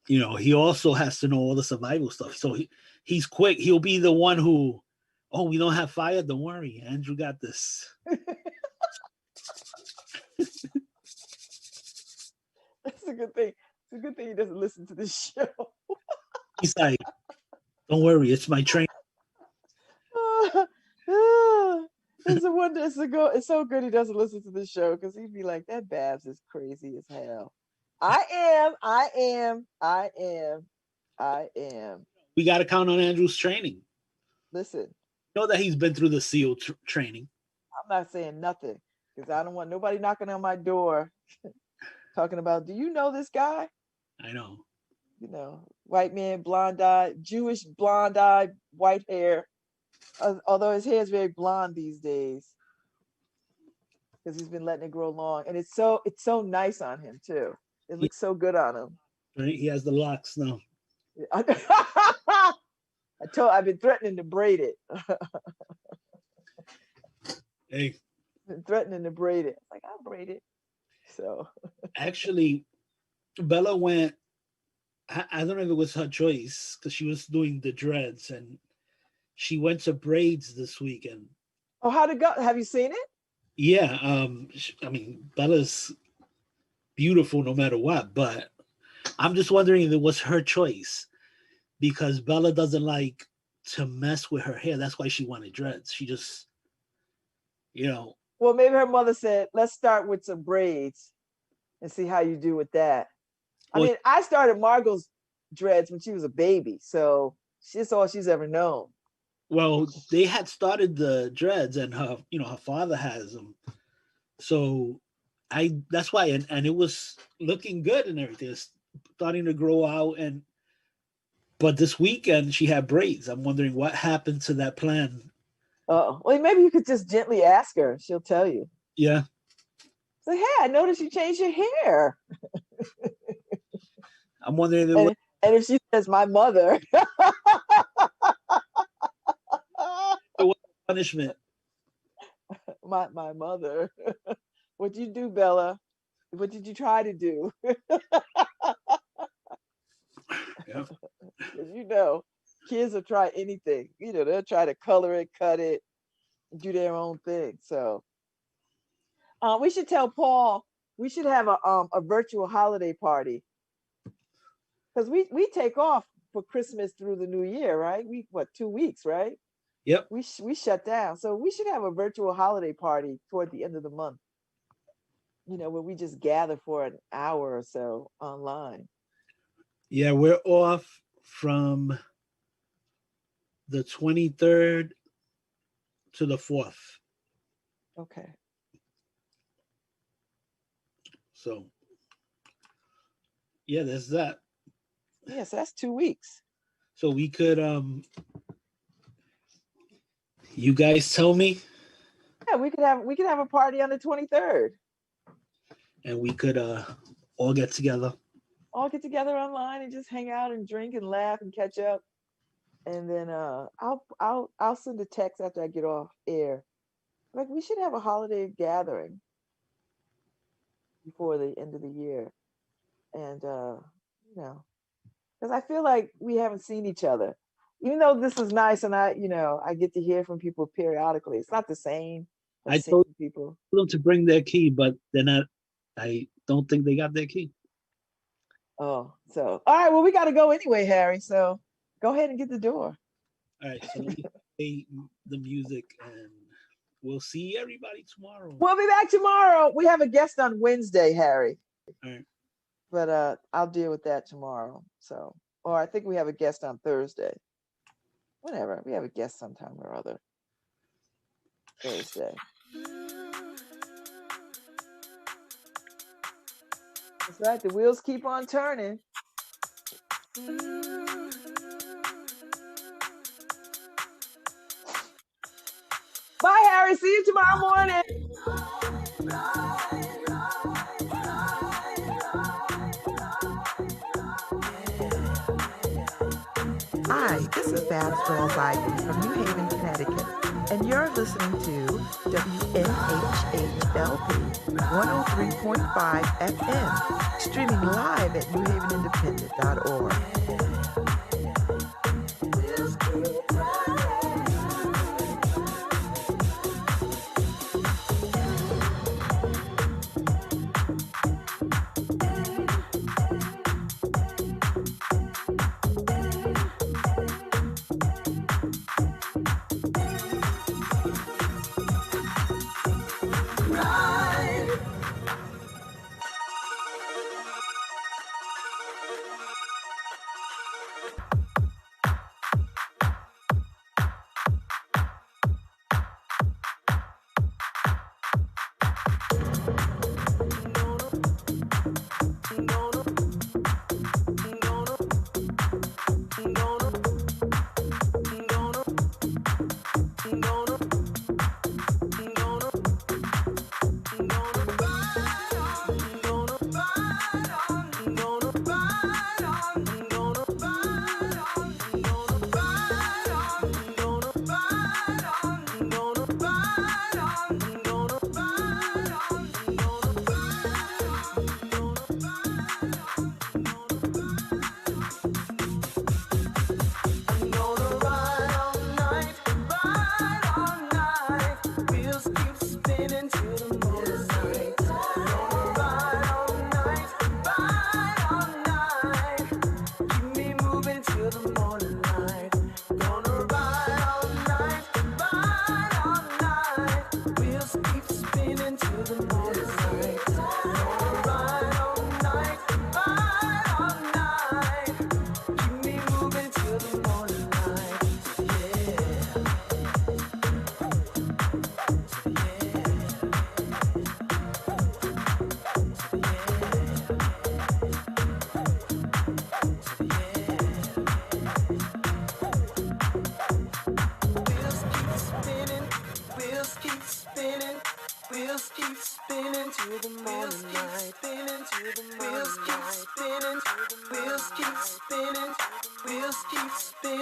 You know, he also has to know all the survival stuff, so he's quick. He'll be the one who, oh, we don't have fire. Don't worry, Andrew got this. That's a good thing. It's a good thing he doesn't listen to this show. He's like, don't worry, it's my train. It's a wonder. It's so good he doesn't listen to this show because he'd be like, that Babz is crazy as hell. I am. We got to count on Andrew's training. Listen. You know that he's been through the SEAL training. I'm not saying nothing because I don't want nobody knocking on my door talking about, do you know this guy? I know. You know, white man, blonde-eyed, Jewish blonde-eyed, white hair. Although his hair is very blonde these days because he's been letting it grow long. And it's so nice on him too. It looks so good on him. Right? He has the locks now. I've been threatening to braid it. Hey. Been threatening to braid it. Like, I'll braid it. So actually, Bella went, I don't know if it was her choice because she was doing the dreads and she went to braids this weekend. Oh, how'd it go? Have you seen it? Yeah. I mean, Bella's beautiful no matter what, but I'm just wondering if it was her choice because Bella doesn't like to mess with her hair. That's why she wanted dreads. She just, you know. Well, maybe her mother said, let's start with some braids and see how you do with that. I mean, I started Margot's dreads when she was a baby, so that's all she's ever known. Well, they had started the dreads and her father has them. So that's why, and it was looking good and everything. It's starting to grow out. But this weekend she had braids. I'm wondering what happened to that plan. Oh, well, maybe you could just gently ask her. She'll tell you. Yeah. So, hey, I noticed you changed your hair. I'm wondering if it And, and if she says, my mother. was punishment. my mother. What'd you do, Bella? What did you try to do? Yeah. You know, kids will try anything. You know, they'll try to color it, cut it, do their own thing. So we should tell Paul we should have a virtual holiday party, because we take off for Christmas through the New Year, right? We 2 weeks, right? Yep. We shut down, so we should have a virtual holiday party toward the end of the month. You know, where we just gather for an hour or so online. Yeah, we're off from the 23rd to the 4th. Okay. So, yeah, there's that. Yes, that's 2 weeks. So we could, you guys tell me. Yeah, we could have a party on the 23rd. And we could all get together. All get together online and just hang out and drink and laugh and catch up. And then I'll send a text after I get off air. Like, we should have a holiday gathering before the end of the year. And you know, because I feel like we haven't seen each other. Even though this is nice and I get to hear from people periodically. It's not the same I as told seeing people. them to bring their key, but they're not. I don't think they got their key. Oh, so all right. Well, we got to go anyway, Harry. So go ahead and get the door. All right, so let me play the music, and we'll see everybody tomorrow. We'll be back tomorrow. We have a guest on Wednesday, Harry. All right. But I'll deal with that tomorrow. So, or I think we have a guest on Thursday. Whatever. We have a guest sometime or other. Thursday. That's right. The wheels keep on turning. Bye, Harry. See you tomorrow morning. Hi, this is Babz Rawls-Ivy from New Haven, Connecticut, and you're listening to WNHHLP 103.5 FM, streaming live at newhavenindependent.org.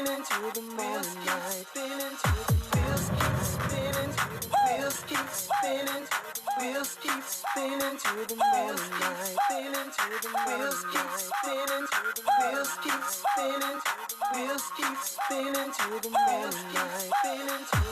spinning to the morning light. Wheels keep spinning, wheels keep spinning, wheels keep spinning to the morning light. Wheels keep spinning, wheels keep spinning, wheels keep spinning to the morning light.